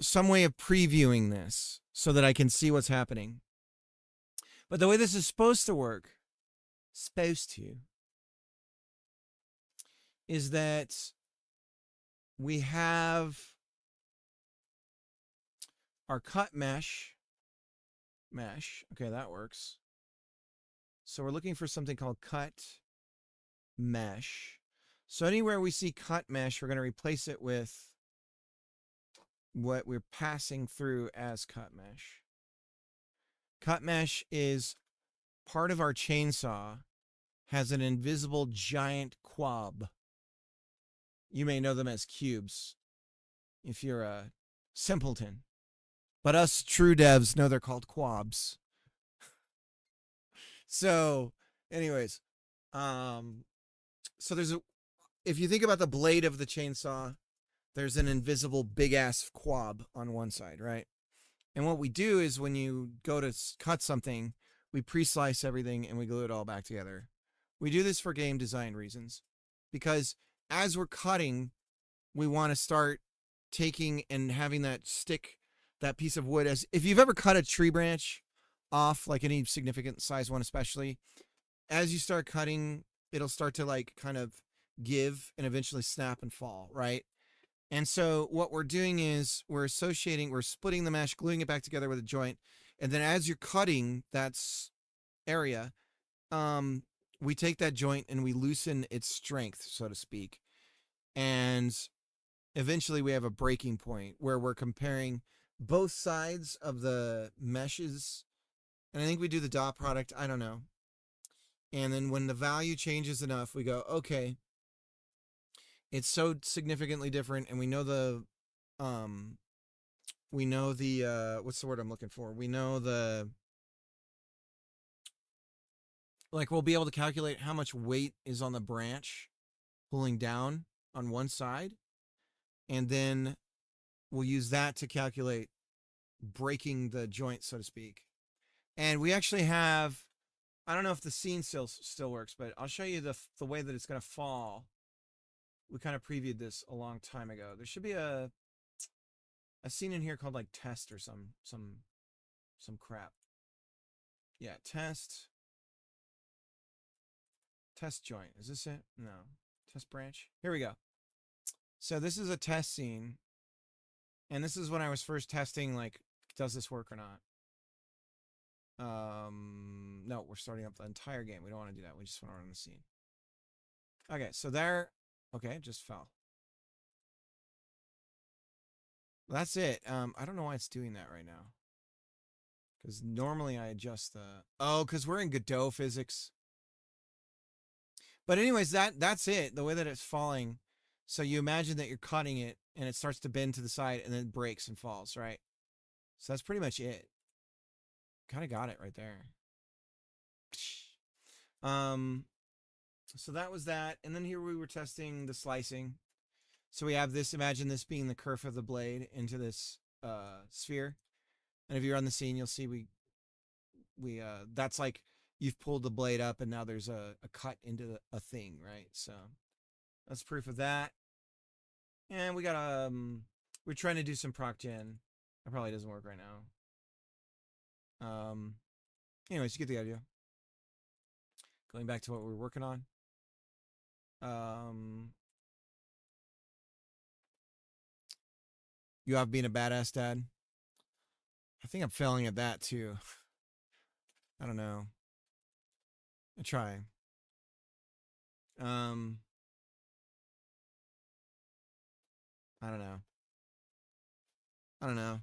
some way of previewing this so that I can see what's happening. But the way this is supposed to work, is that we have our cut mesh. Okay, that works. So we're looking for something called cut mesh. So anywhere we see cut mesh, we're going to replace it with what we're passing through as cut mesh. Cut mesh is part of our chainsaw, has an invisible giant quab. You may know them as cubes if you're a simpleton. But us true devs know they're called quabs. So, anyways, so if you think about the blade of the chainsaw, there's an invisible big ass quab on one side, right? And what we do is when you go to cut something, we pre-slice everything and we glue it all back together. We do this for game design reasons, because as we're cutting, we want to start taking and having that stick, that piece of wood. As if you've ever cut a tree branch off, like any significant size one especially, as you start cutting, it'll start to like kind of give and eventually snap and fall, right? And so what we're doing is we're splitting the mesh, gluing it back together with a joint, and then as you're cutting that area, we take that joint and we loosen its strength, so to speak. And eventually we have a breaking point where we're comparing both sides of the meshes. And I think we do the dot product. I don't know. And then when the value changes enough, we go, okay, it's so significantly different. And we know what's the word I'm looking for? We know we'll be able to calculate how much weight is on the branch pulling down on one side. And then we'll use that to calculate breaking the joint, so to speak. And we actually have, I don't know if the scene still works, but I'll show you the way that it's going to fall. We kind of previewed this a long time ago. There should be a scene in here called like test or some crap. Yeah, test joint. Is this it? No. Test branch. Here we go. So this is a test scene. And this is when I was first testing, like, does this work or not? No, we're starting up the entire game. We don't want to do that. We just want to run the scene. Okay, so there. Okay, it just fell. That's it. I don't know why it's doing that right now. Because normally I adjust the... Oh, because we're in Godot physics. But anyways, that's it. The way that it's falling. So you imagine that you're cutting it, and it starts to bend to the side, and then it breaks and falls, right? So that's pretty much it. Kind of got it right there. So that was that. And then here we were testing the slicing. So we have this, imagine this being the kerf of the blade into this sphere. And if you're on the scene, you'll see that's like you've pulled the blade up and now there's a cut into a thing, right? So that's proof of that. And we got we're trying to do some proc gen. That probably doesn't work right now. Anyways, you get the idea. Going back to what we're working on. You have being a badass dad. I think I'm failing at that too. I don't know. I try. I don't know. I don't know.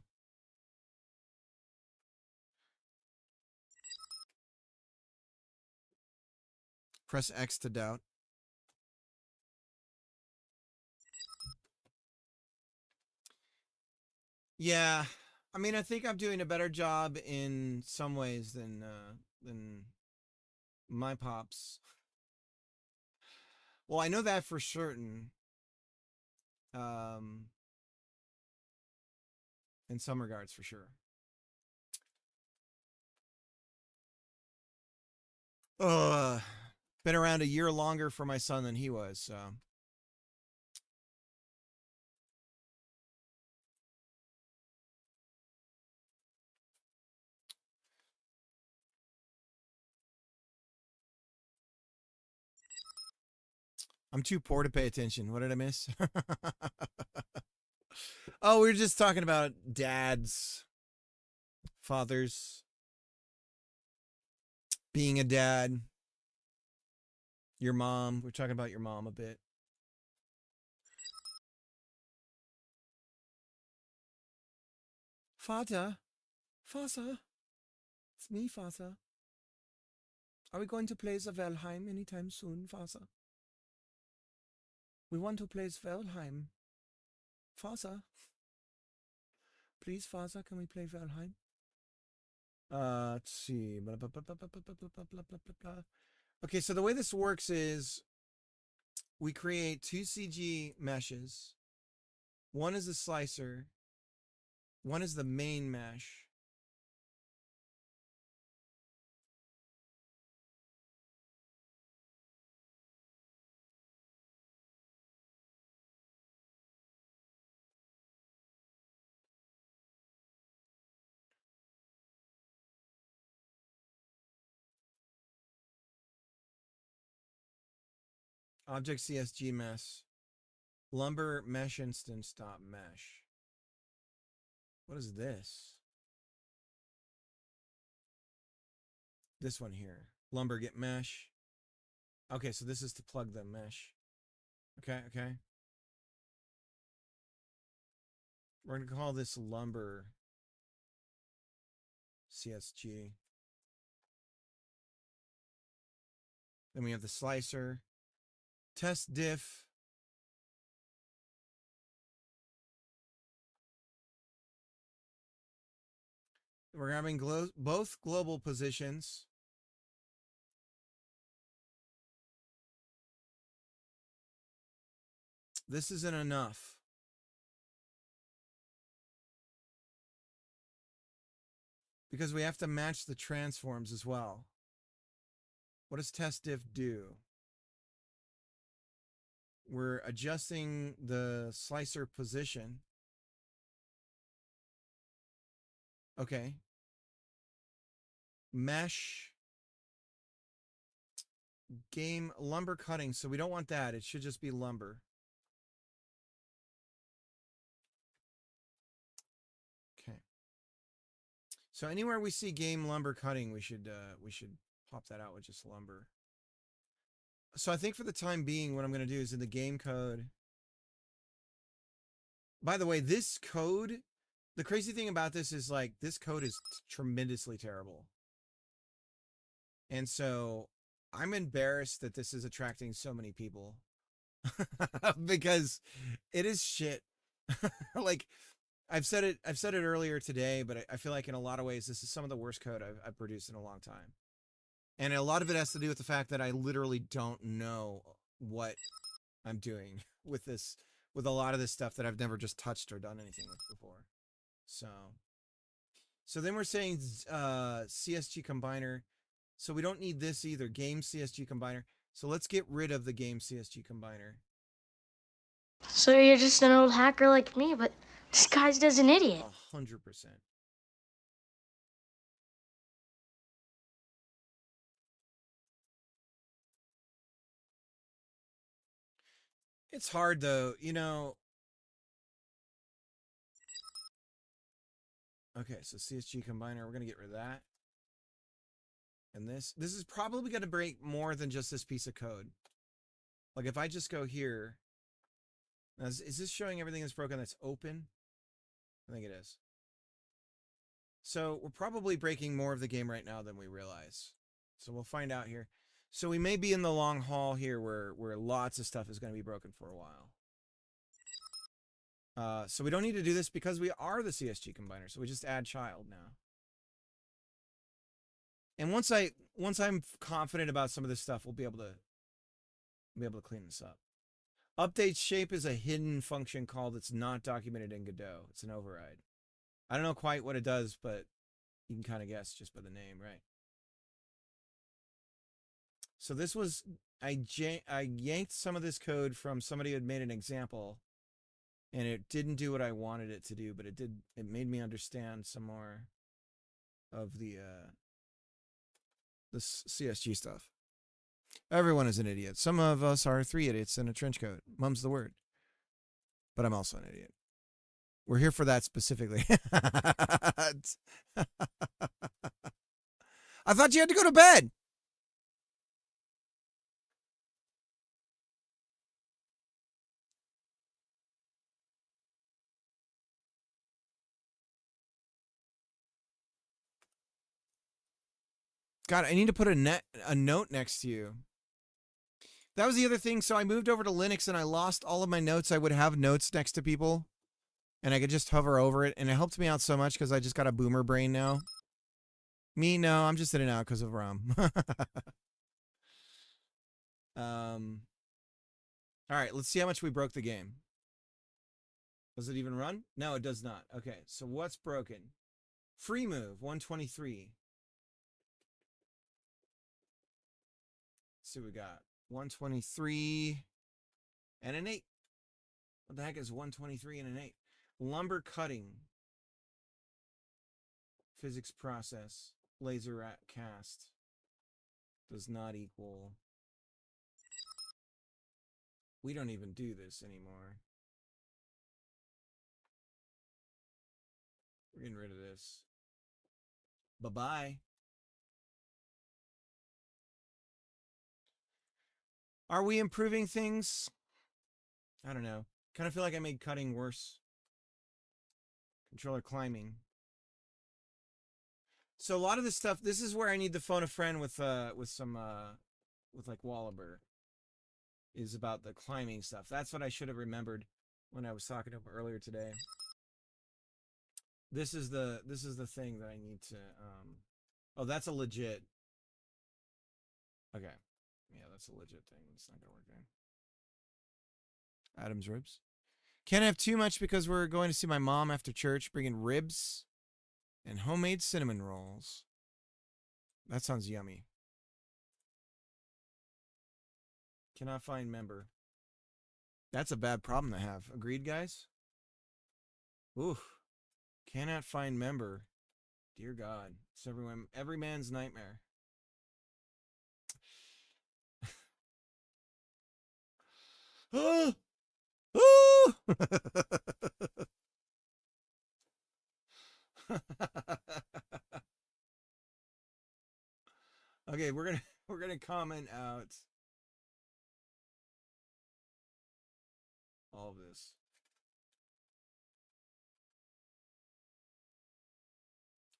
Press X to doubt. Yeah. I mean, I think I'm doing a better job in some ways than my pops. Well, I know that for certain. In some regards, for sure. Been around a year longer for my son than he was, so. I'm too poor to pay attention. What did I miss? Oh, we were just talking about dads, fathers, being a dad, your mom. We're talking about your mom a bit. Vater, Vater, it's me, Vater. Are we going to play the Valheim anytime soon, Vater? We want to play Valheim. Vater. Please, Vater, can we play Valheim? Let's see. Blah, blah, blah, blah, blah, blah, blah, blah, blah, blah. Okay, so the way this works is we create two CG meshes. One is a slicer. One is the main mesh. Object CSG mesh. Lumber mesh instance dot mesh. What is this? This one here. Lumber get mesh. Okay, so this is to plug the mesh. Okay, okay. We're going to call this lumber CSG. Then we have the slicer. Test diff. We're having both global positions. This isn't enough. Because we have to match the transforms as well. What does test diff do? We're adjusting the slicer position. Okay. Mesh. Game lumber cutting. So we don't want that. It should just be lumber. Okay. So anywhere we see game lumber cutting, we should pop that out with just lumber. So I think for the time being, what I'm going to do is in the game code. By the way, this code, the crazy thing about this is like this code is tremendously terrible. And so I'm embarrassed that this is attracting so many people because it is shit. Like I've said it earlier today, but I feel like in a lot of ways, this is some of the worst code I've produced in a long time. And a lot of it has to do with the fact that I literally don't know what I'm doing with this, with a lot of this stuff that I've never just touched or done anything with before. So then we're saying CSG combiner. So we don't need this either. Game CSG combiner. So let's get rid of the game CSG combiner. So you're just an old hacker like me, but disguised as an idiot. 100%. It's hard though, you know. Okay, so CSG combiner, we're gonna get rid of that. And this is probably gonna break more than just this piece of code. Like if I just go here, now is this showing everything that's broken that's open? I think it is. So we're probably breaking more of the game right now than we realize. So we'll find out here. So we may be in the long haul here where lots of stuff is going to be broken for a while. So we don't need to do this because we are the CSG combiner. So we just add child now. And once I'm confident about some of this stuff, we'll be able to clean this up. Update shape is a hidden function called it's not documented in Godot. It's an override. I don't know quite what it does, but you can kind of guess just by the name, right? So this was, I yanked some of this code from somebody who had made an example, and it didn't do what I wanted it to do, but it made me understand some more of the CSG stuff. Everyone is an idiot. Some of us are 3 idiots in a trench coat. Mum's the word. But I'm also an idiot. We're here for that specifically. I thought you had to go to bed. God, I need to put a note next to you. That was the other thing. So I moved over to Linux and I lost all of my notes. I would have notes next to people and I could just hover over it. And it helped me out so much because I just got a boomer brain now. Me, no, I'm just in and out because of ROM. All right, let's see how much we broke the game. Does it even run? No, it does not. Okay, so what's broken? Free move, 123. Let's see what we got. 123 and an 8. What the heck is 123 and an 8? Lumber cutting. Physics process. Laser cast. Does not equal. We don't even do this anymore. We're getting rid of this. Bye-bye. Are we improving things? I don't know. Kind of feel like I made cutting worse. Controller climbing. So a lot of this stuff, this is where I need to phone a friend with like Wallaber. Is about the climbing stuff. That's what I should have remembered when I was talking to him earlier today. This is the thing that I need to oh, that's a legit. Okay. Yeah, that's a legit thing. It's not gonna work there. Adam's ribs. Can't have too much because we're going to see my mom after church, bringing ribs and homemade cinnamon rolls. That sounds yummy. Cannot find member. That's a bad problem to have. Agreed, guys? Oof. Cannot find member. Dear God. It's every man's nightmare. Oh! Oh! Okay, we're gonna comment out all of this.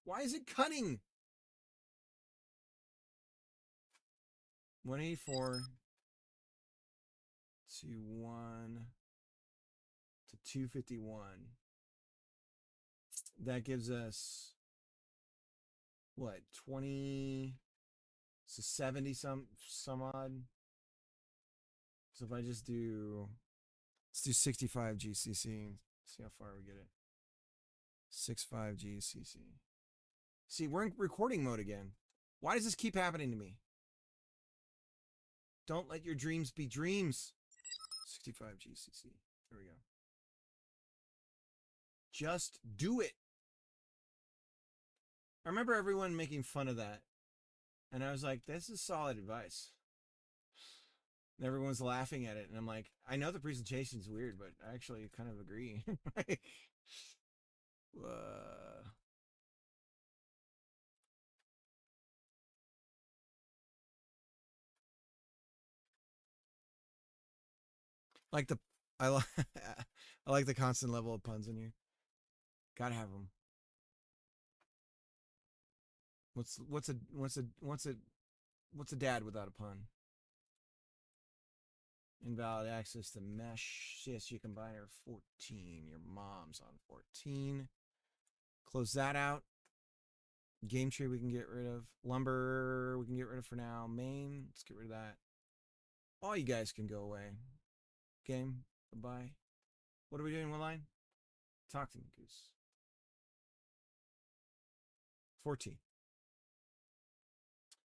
Why is it cutting? 184 to 1 to 251. That gives us what, 20, so 70 some odd. So if I just do, let's do 65 GCC, see how far we get it. 65GCC. See, we're in recording mode again. Why does this keep happening to me? Don't let your dreams be dreams. 65GCC. There we go. Just do it. I remember everyone making fun of that. And I was like, this is solid advice. And everyone's laughing at it. And I'm like, I know the presentation's weird, but I actually kind of agree. Like the, I, I like the constant level of puns in here. Gotta have them. What's a dad without a pun? Invalid access to mesh. CSG combiner 14. Your mom's on 14. Close that out. Game tree we can get rid of. Lumber we can get rid of for now. Main, let's get rid of that. All you guys can go away. Game, goodbye. What are we doing, one line? Talk to me, Goose. 14.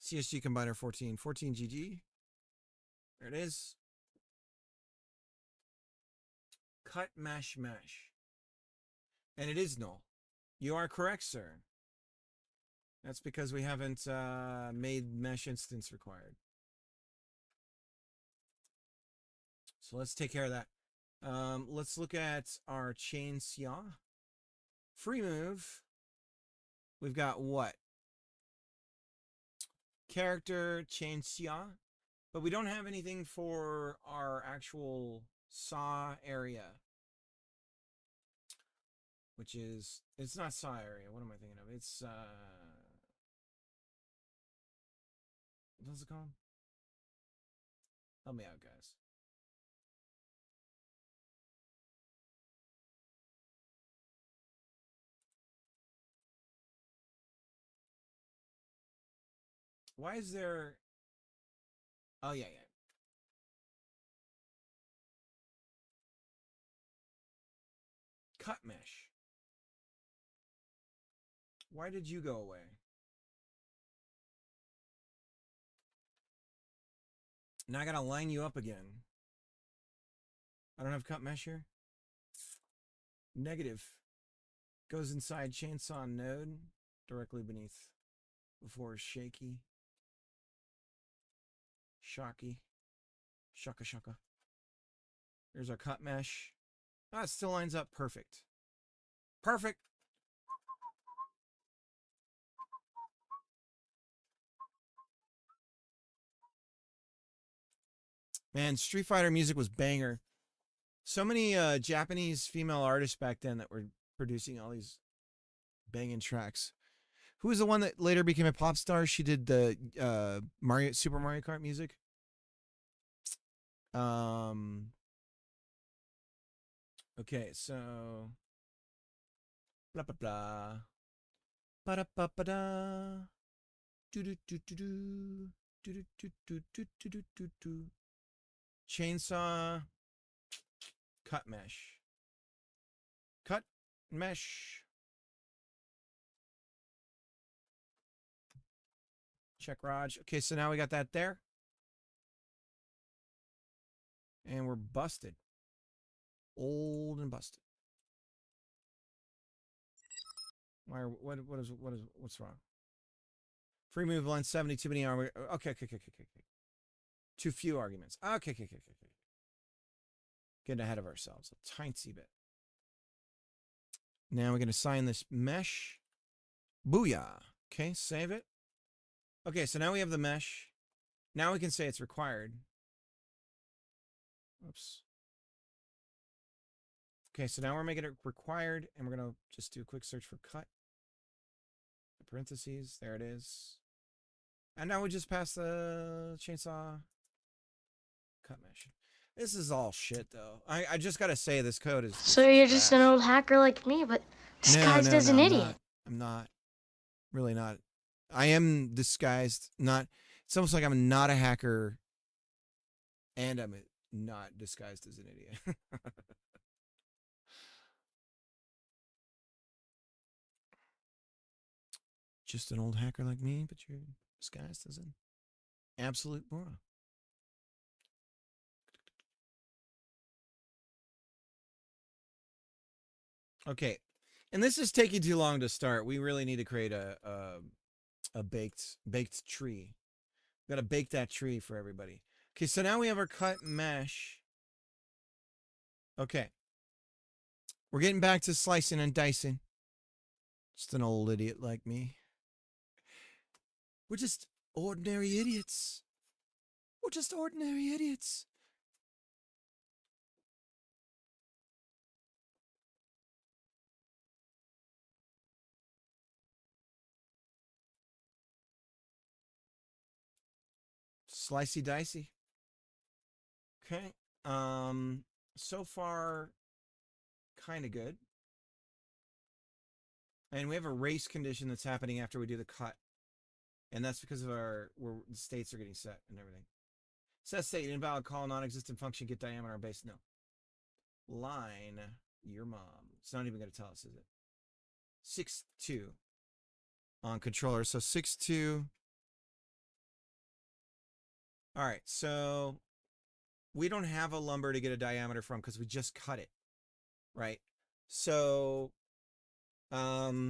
CSG combiner 14. 14 GG. There it is. Cut mesh mesh. And it is null. You are correct, sir. That's because we haven't made mesh instance required. So let's take care of that. Let's look at our chain sia. Free move. We've got what? Character chain sia. But we don't have anything for our actual saw area. Which is, it's not saw area. What am I thinking of? It's, what's it called? Help me out, guys. Why is there... Oh, yeah. Cut mesh. Why did you go away? Now I gotta line you up again. I don't have cut mesh here. Negative. Goes inside chainsaw node directly beneath. Before shaky. Shocky. Shaka shaka. There's our cut mesh. Ah, it still lines up perfect. Perfect. Man, Street Fighter music was banger. So many Japanese female artists back then that were producing all these banging tracks. Who was the one that later became a pop star? She did the Super Mario Kart music. Okay, so blah blah blah. Ba da ba ba da. Do do do do do. Do do do do do do do do. Chainsaw. Cut mesh. Cut mesh. Check Raj. Okay, so now we got that there. And we're busted. Old and busted. What's wrong? Free move line 70, too many armor. Okay. Too few arguments. Okay. Getting ahead of ourselves a tiny bit. Now we're going to sign this mesh. Booyah. Okay, save it. Okay, so now we have the mesh. Now we can say it's required. Oops. Okay, so now we're making it required, and we're going to just do a quick search for cut. The parentheses, there it is. And now we just pass the chainsaw cut mesh. This is all shit, though. I just got to say, this code is... So you're just an old hacker like me, but disguised as an idiot. I'm not. Really not. I am disguised, not... It's almost like I'm not a hacker, and I'm not disguised as an idiot. just an old hacker like me, but you're disguised as an absolute moron. Okay, and this is taking too long to start. We really need to create a baked tree. Got to bake that tree for everybody. Okay, so now we have our cut mesh. Okay, we're getting back to slicing and dicing. Just an old idiot like me. We're just ordinary idiots. We're just ordinary idiots. Slicey dicey. Okay. So far, kind of good. And we have a race condition that's happening after we do the cut. And that's because of the states are getting set and everything. Set state, invalid call, non-existent function, get diameter on base. No. Line, your mom. It's not even going to tell us, is it? 6-2 on controller. So 6-2. All right, so we don't have a lumber to get a diameter from because we just cut it, right? So, all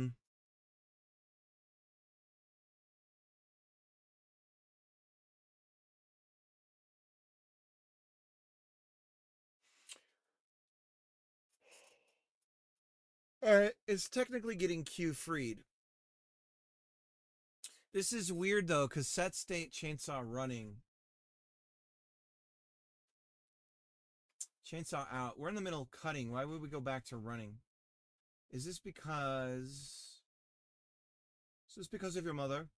right, it's technically getting Q freed. This is weird though, because set state chainsaw running. Chainsaw out. We're in the middle of cutting. Why would we go back to running? Is this because of your mother?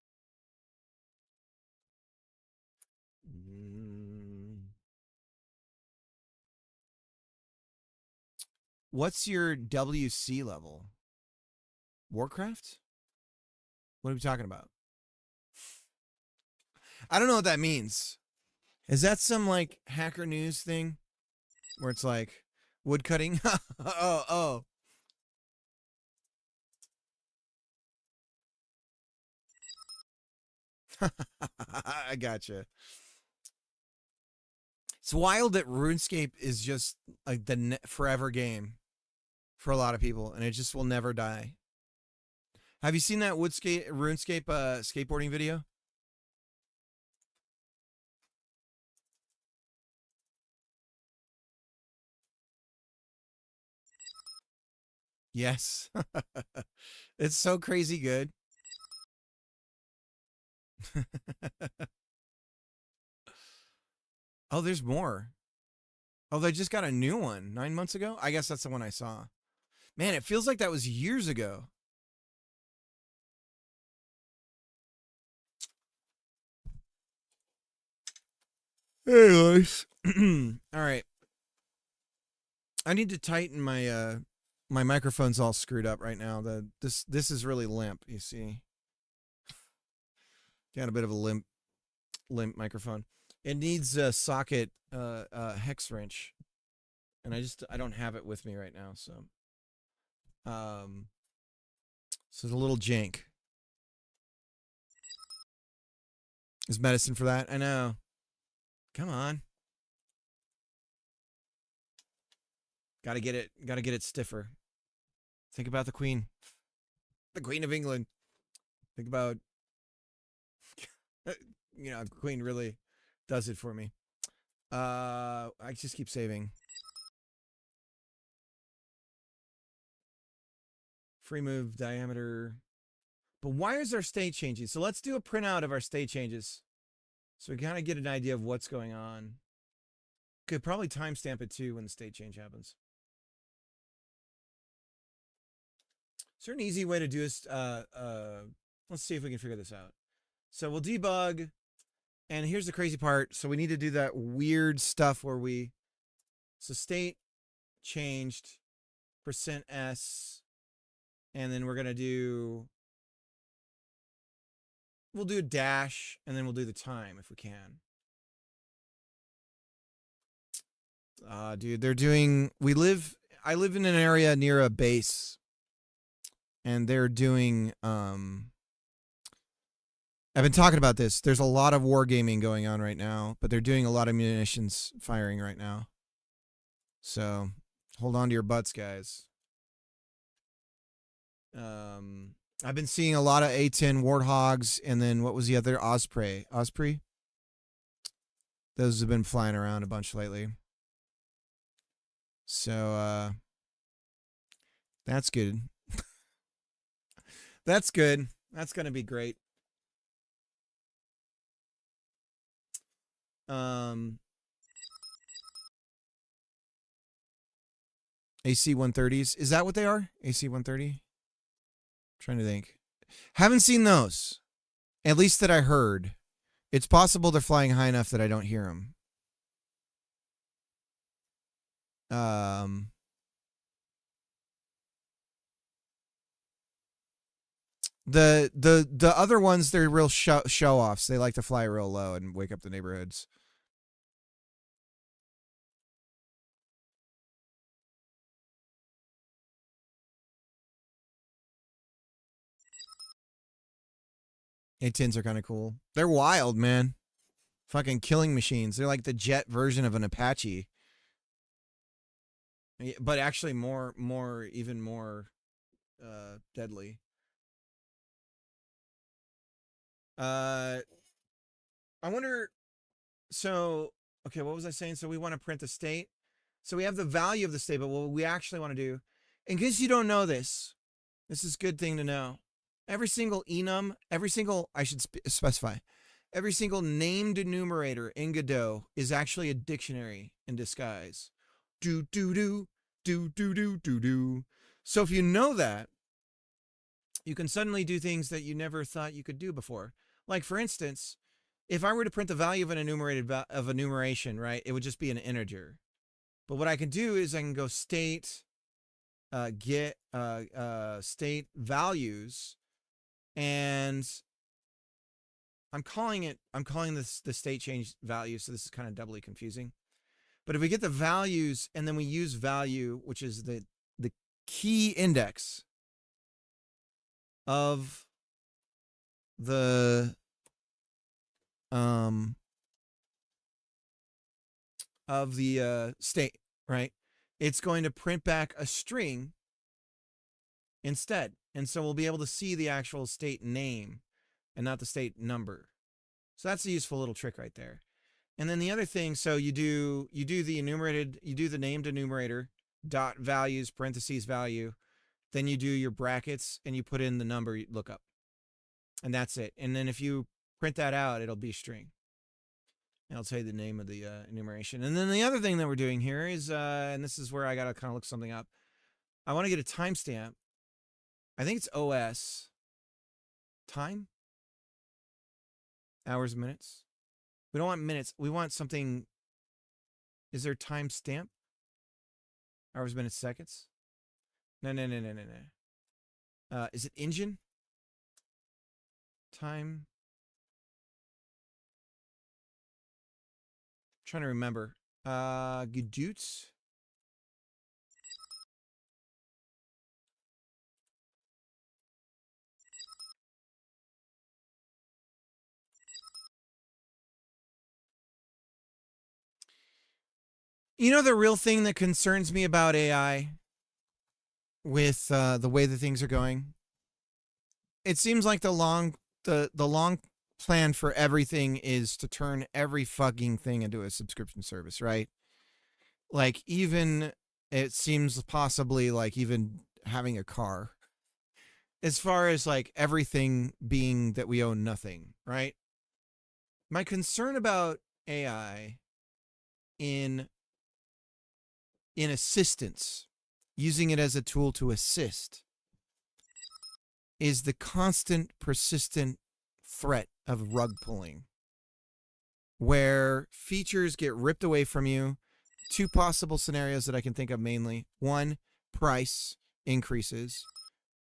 What's your WC level? Warcraft? What are we talking about? I don't know what that means. Is that some like Hacker News thing? Where it's like wood cutting? oh. I gotcha. It's wild that RuneScape is just like the forever game for a lot of people, and it just will never die. Have you seen that RuneScape skateboarding video? Yes. It's so crazy good. Oh, there's more. Oh, they just got a new one 9 months ago? I guess that's the one I saw. Man, it feels like that was years ago. Anyways. All right. I need to tighten my my microphone's all screwed up right now. This is really limp, you see. Got a bit of a limp microphone. It needs a socket hex wrench. And I don't have it with me right now, so so it's a little jank. Is medicine for that? I know. Come on. Gotta get it stiffer. Think about the Queen. The Queen of England. Think about the Queen really does it for me. I just keep saving. Free move diameter. But why is our state changing? So let's do a printout of our state changes. So we kind of get an idea of what's going on. Could probably timestamp it too when the state change happens. Is there an easy way to do this? Let's see if we can figure this out. So we'll debug. And here's the crazy part. So we need to do that weird stuff where so state changed %s. And then we're going to we'll do a dash, and then we'll do the time if we can. Dude, I live in an area near a base, and they're doing, I've been talking about this. There's a lot of wargaming going on right now, but they're doing a lot of munitions firing right now. So hold on to your butts, guys. I've been seeing a lot of A10 Warthogs, and then what was the other? Osprey. Osprey? Those have been flying around a bunch lately. So, that's good. That's good. That's going to be great. AC 130s. Is that what they are? AC 130? Trying to think. Haven't seen those. At least that I heard. It's possible they're flying high enough that I don't hear them. The other ones, they're real show offs. They like to fly real low and wake up the neighborhoods. A10s are kind of cool. They're wild, man. Fucking killing machines. They're like the jet version of an Apache. But actually even more deadly. I wonder, so, okay, what was I saying? So we want to print the state. So we have the value of the state, but what we actually want to do, in case you don't know this is a good thing to know. Every single enum, I should specify, every single named enumerator in Godot is actually a dictionary in disguise. Do, do, do, do, do, do, do, do. So if you know that, you can suddenly do things that you never thought you could do before. Like, for instance, if I were to print the value of an enumeration, right, it would just be an integer. But what I can do is I can go state, get state values, and I'm calling this the state change value, so this is kind of doubly confusing. But if we get the values and then we use value, which is the key index of the state, right? It's going to print back a string instead. And so we'll be able to see the actual state name and not the state number. So that's a useful little trick right there. And then the other thing, so you do the named enumerator dot values parentheses value, then you do your brackets and you put in the number you look up. And that's it. And then if you print that out, it'll be a string. And I'll tell you the name of the enumeration. And then the other thing that we're doing here is, and this is where I got to kind of look something up. I want to get a timestamp. I think it's OS. Time? Hours, minutes? We don't want minutes. We want something. Is there timestamp? Hours, minutes, seconds? No. Is it engine? Time? I'm trying to remember. Gedoots? You know the real thing that concerns me about AI with the way that things are going? It seems like the long plan for everything is to turn every fucking thing into a subscription service, right? Like, even it seems possibly like even having a car. As far as like everything being that we own nothing, right? My concern about AI in assistance, using it as a tool to assist, is the constant, persistent threat of rug pulling, where features get ripped away from you. Two possible scenarios that I can think of mainly. One, price increases,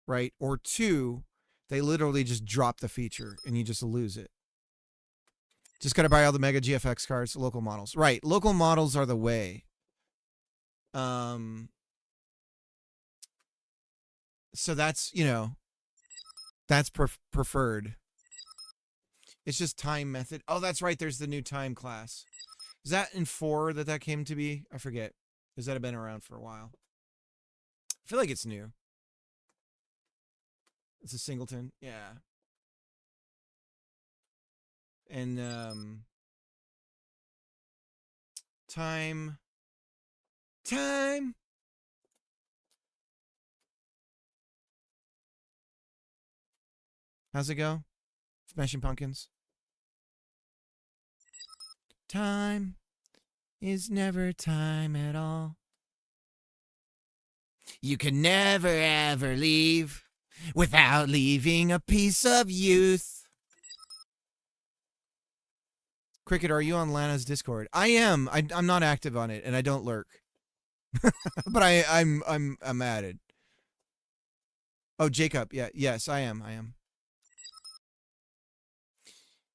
right? Or two, they literally just drop the feature and you just lose it. Just got to buy all the Mega GFX cards, local models. Right, local models are the way. So that's, that's preferred. It's just time method. Oh, that's right. There's the new time class. Is that in 4 that came to be? I forget. Because that have been around for a while. I feel like it's new. It's a singleton. Yeah. And time. How's it go? Smashing Pumpkins. Time is never time at all. You can never ever leave without leaving a piece of youth. Cricket, are you on Lana's Discord? I am. I'm not active on it, and I don't lurk. But I'm added. Oh, Jacob. Yeah. Yes, I am.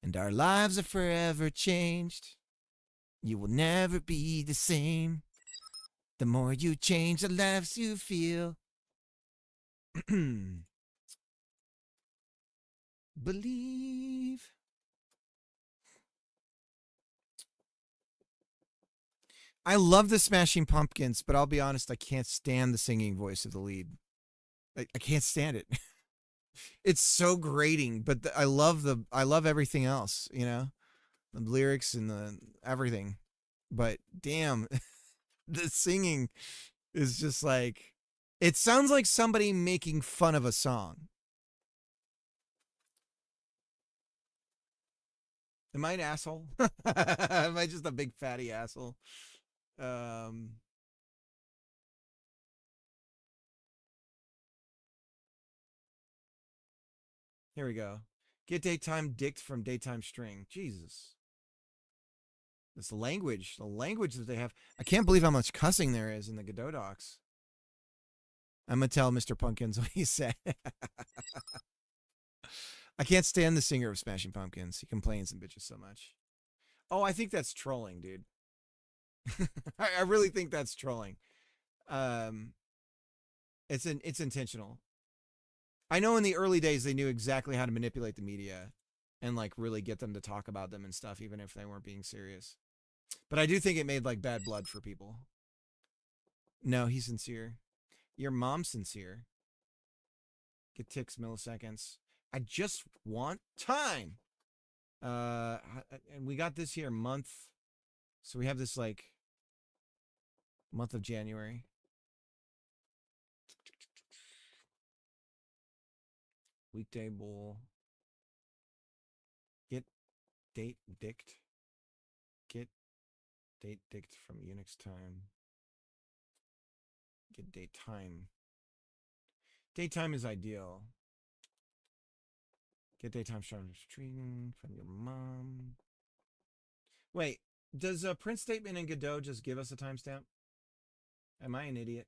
And our lives are forever changed. You will never be the same. The more you change, the less you feel. Believe. I love the Smashing Pumpkins, but I'll be honest, I can't stand the singing voice of the lead. I can't stand it. It's so grating, but I love everything else, you know, the lyrics and the everything. But damn, the singing is just like, it sounds like somebody making fun of a song. Am I an asshole? Am I just a big fatty asshole? Here we go. Get daytime dict from daytime string. Jesus. This language, the language that they have. I can't believe how much cussing there is in the Godot docs. I'm going to tell Mr. Pumpkins what he said. I can't stand the singer of Smashing Pumpkins. He complains and bitches so much. Oh, I think that's trolling, dude. I really think that's trolling. It's intentional. I know in the early days they knew exactly how to manipulate the media and like really get them to talk about them and stuff, even if they weren't being serious. But I do think it made like bad blood for people. No, he's sincere. Your mom's sincere. Get ticks milliseconds. I just want time. And we got this here month. So we have this like month of January. Weekday bowl. Get date dict. Get date dict from Unix time. Get date time. Daytime is ideal. Get daytime streaming from your mom. Wait, does a print statement in Godot just give us a timestamp? Am I an idiot?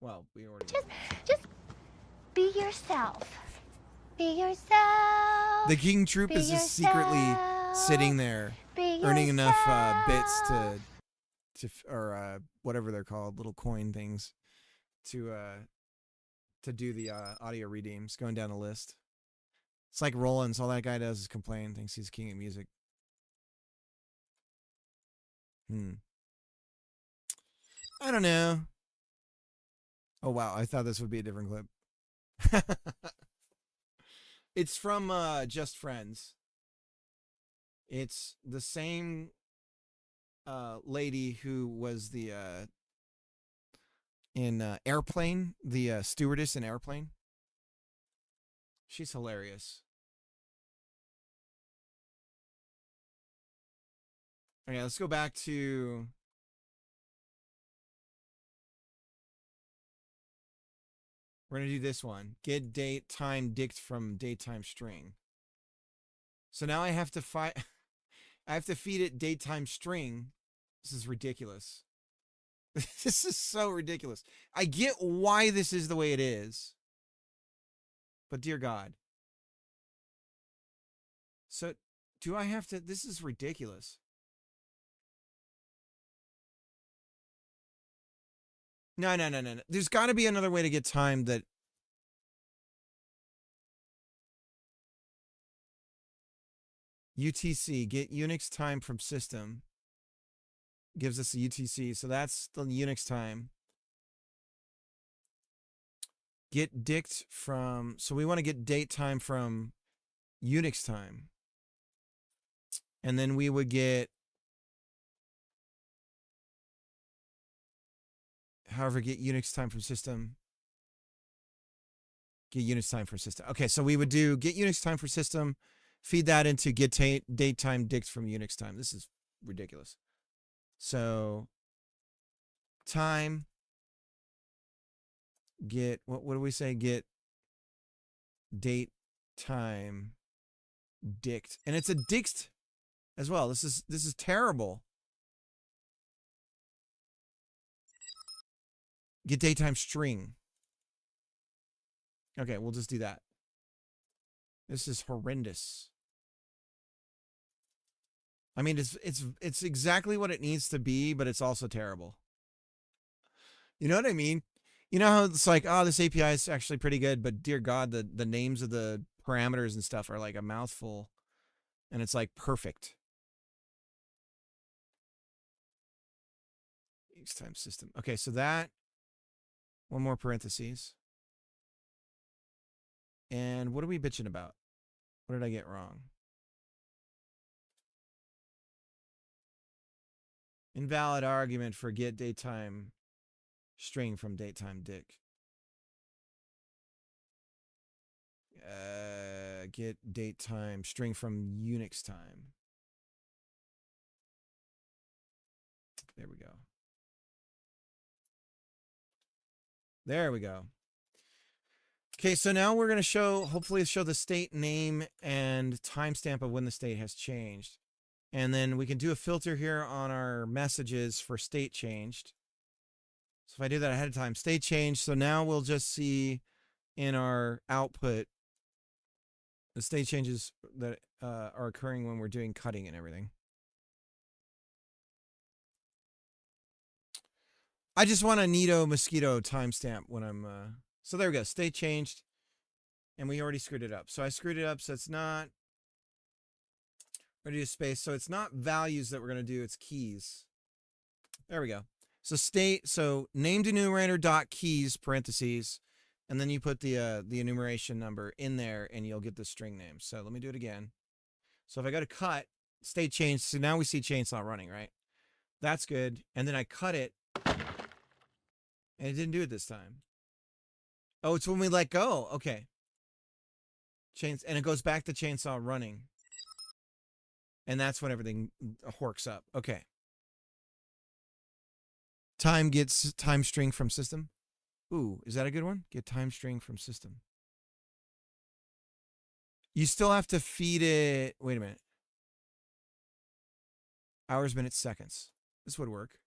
Well, we already just be yourself. Be yourself. The King Troop is just secretly sitting there, earning enough bits or whatever they're called, little coin things, to do the audio redeems, going down the list. It's like Rollins. All that guy does is complain, thinks he's king of music. I don't know. Oh, wow. I thought this would be a different clip. It's from Just Friends. It's the same lady who was the in Airplane, the stewardess in Airplane. She's hilarious. Okay, let's go back to... We're going to do this one. Get date time dict from daytime string. So now I have to I have to feed it daytime string. This is ridiculous. This is so ridiculous. I get why this is the way it is. But dear God. So do I have to... This is ridiculous. No. There's got to be another way to get time that... UTC, get Unix time from system. Gives us a UTC. So that's the Unix time. Get dict from, so we want to get date time from Unix time. And then we would get, however, get Unix time from system. Get Unix time for system. Okay, so we would do get Unix time for system, feed that into get date time dict from Unix time. This is ridiculous. So time, get, what do we say? Get date time dict. And it's a dict as well. This is terrible. Get datetime string. Okay, we'll just do that. This is horrendous. I mean, it's exactly what it needs to be, but it's also terrible. You know what I mean? You know how it's like, oh, this API is actually pretty good, but dear God, the names of the parameters and stuff are like a mouthful, and it's like perfect. Each time system. Okay, so that, one more parentheses. And what are we bitching about? What did I get wrong? Invalid argument for get datetime string from datetime dict. Get datetime string from Unix time. There we go. There we go. Okay, so now we're going to show, hopefully show the state name and timestamp of when the state has changed. And then we can do a filter here on our messages for state changed. So if I do that ahead of time, state changed. So now we'll just see in our output the state changes that are occurring when we're doing cutting and everything. I just want a neato mosquito timestamp when I'm... So there we go. State changed. And we already screwed it up. So I screwed it up. So it's not... We're going to do space. So it's not values that we're going to do. It's keys. There we go. So state... So named enumerator dot keys parentheses. And then you put the enumeration number in there and you'll get the string name. So let me do it again. So if I go to cut, state change. So now we see chainsaw running, right? That's good. And then I cut it. And it didn't do it this time. Oh, it's when we let go. Okay. And it goes back to chainsaw running. And that's when everything horks up. Okay. Time gets time string from system. Ooh, is that a good one? Get time string from system. You still have to feed it. Wait a minute. Hours, minutes, seconds. This would work.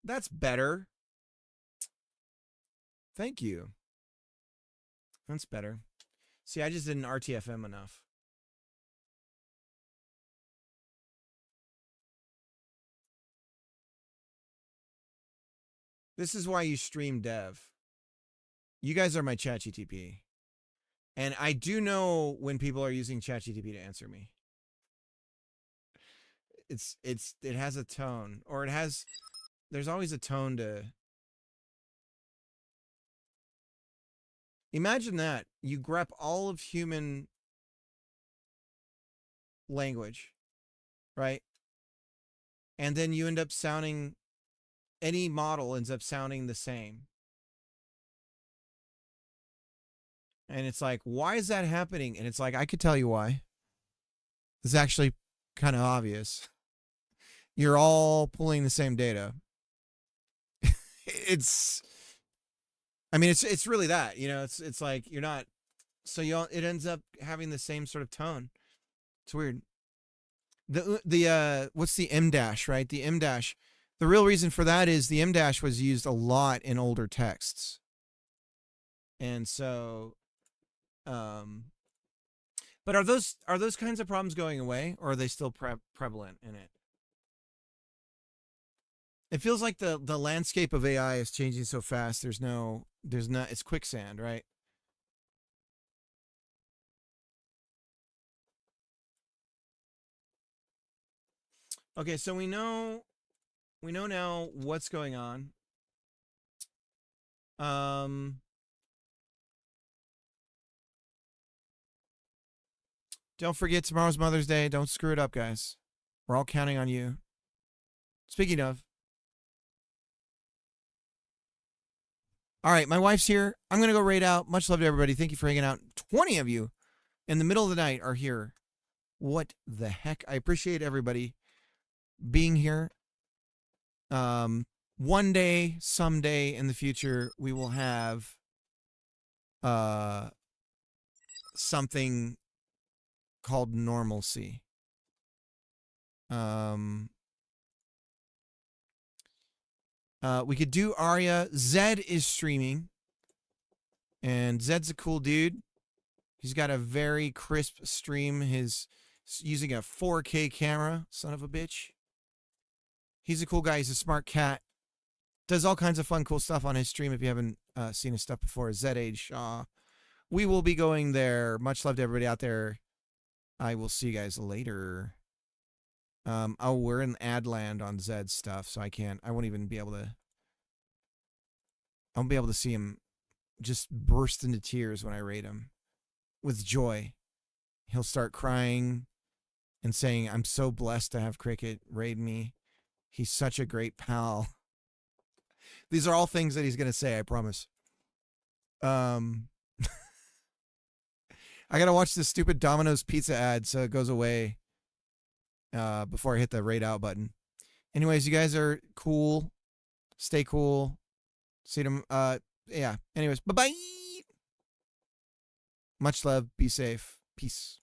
That's better. Thank you. That's better. See, I just didn't RTFM enough. This is why you stream dev. You guys are my ChatGTP. And I do know when people are using ChatGTP to answer me. It has a tone, or there's always a tone to. Imagine that you grep all of human language, right? And then you end up sounding, any model ends up sounding the same. And it's like, why is that happening? And it's like, I could tell you why. It's actually kind of obvious. You're all pulling the same data. I mean, it's really that, you know, it's like you're not, so it ends up having the same sort of tone. It's weird. What's the M dash, right? The M dash. The real reason for that is the M dash was used a lot in older texts. And so, but are those kinds of problems going away, or are they still prevalent in it? It feels like the landscape of AI is changing so fast. There's not, it's quicksand, right? Okay, so we know now what's going on. Don't forget tomorrow's Mother's Day. Don't screw it up, guys. We're all counting on you. Speaking of, all right, my wife's here. I'm going to go raid out. Much love to everybody. Thank you for hanging out. 20 of you in the middle of the night are here. What the heck? I appreciate everybody being here. One day, someday in the future, we will have something called normalcy. We could do Arya. Zed is streaming. And Zed's a cool dude. He's got a very crisp stream. He's using a 4K camera, son of a bitch. He's a cool guy. He's a smart cat. Does all kinds of fun, cool stuff on his stream. If you haven't seen his stuff before, Zed Age Shaw. We will be going there. Much love to everybody out there. I will see you guys later. Oh, we're in ad land on Zed's stuff, so I won't even be able to. I won't be able to see him just burst into tears when I raid him with joy. He'll start crying and saying, I'm so blessed to have Cricket raid me. He's such a great pal. These are all things that he's going to say, I promise. I got to watch this stupid Domino's pizza ad so it goes away before I hit the raid out button. Anyways, you guys are cool. Stay cool. See them. Yeah. Anyways, bye-bye. Much love. Be safe. Peace.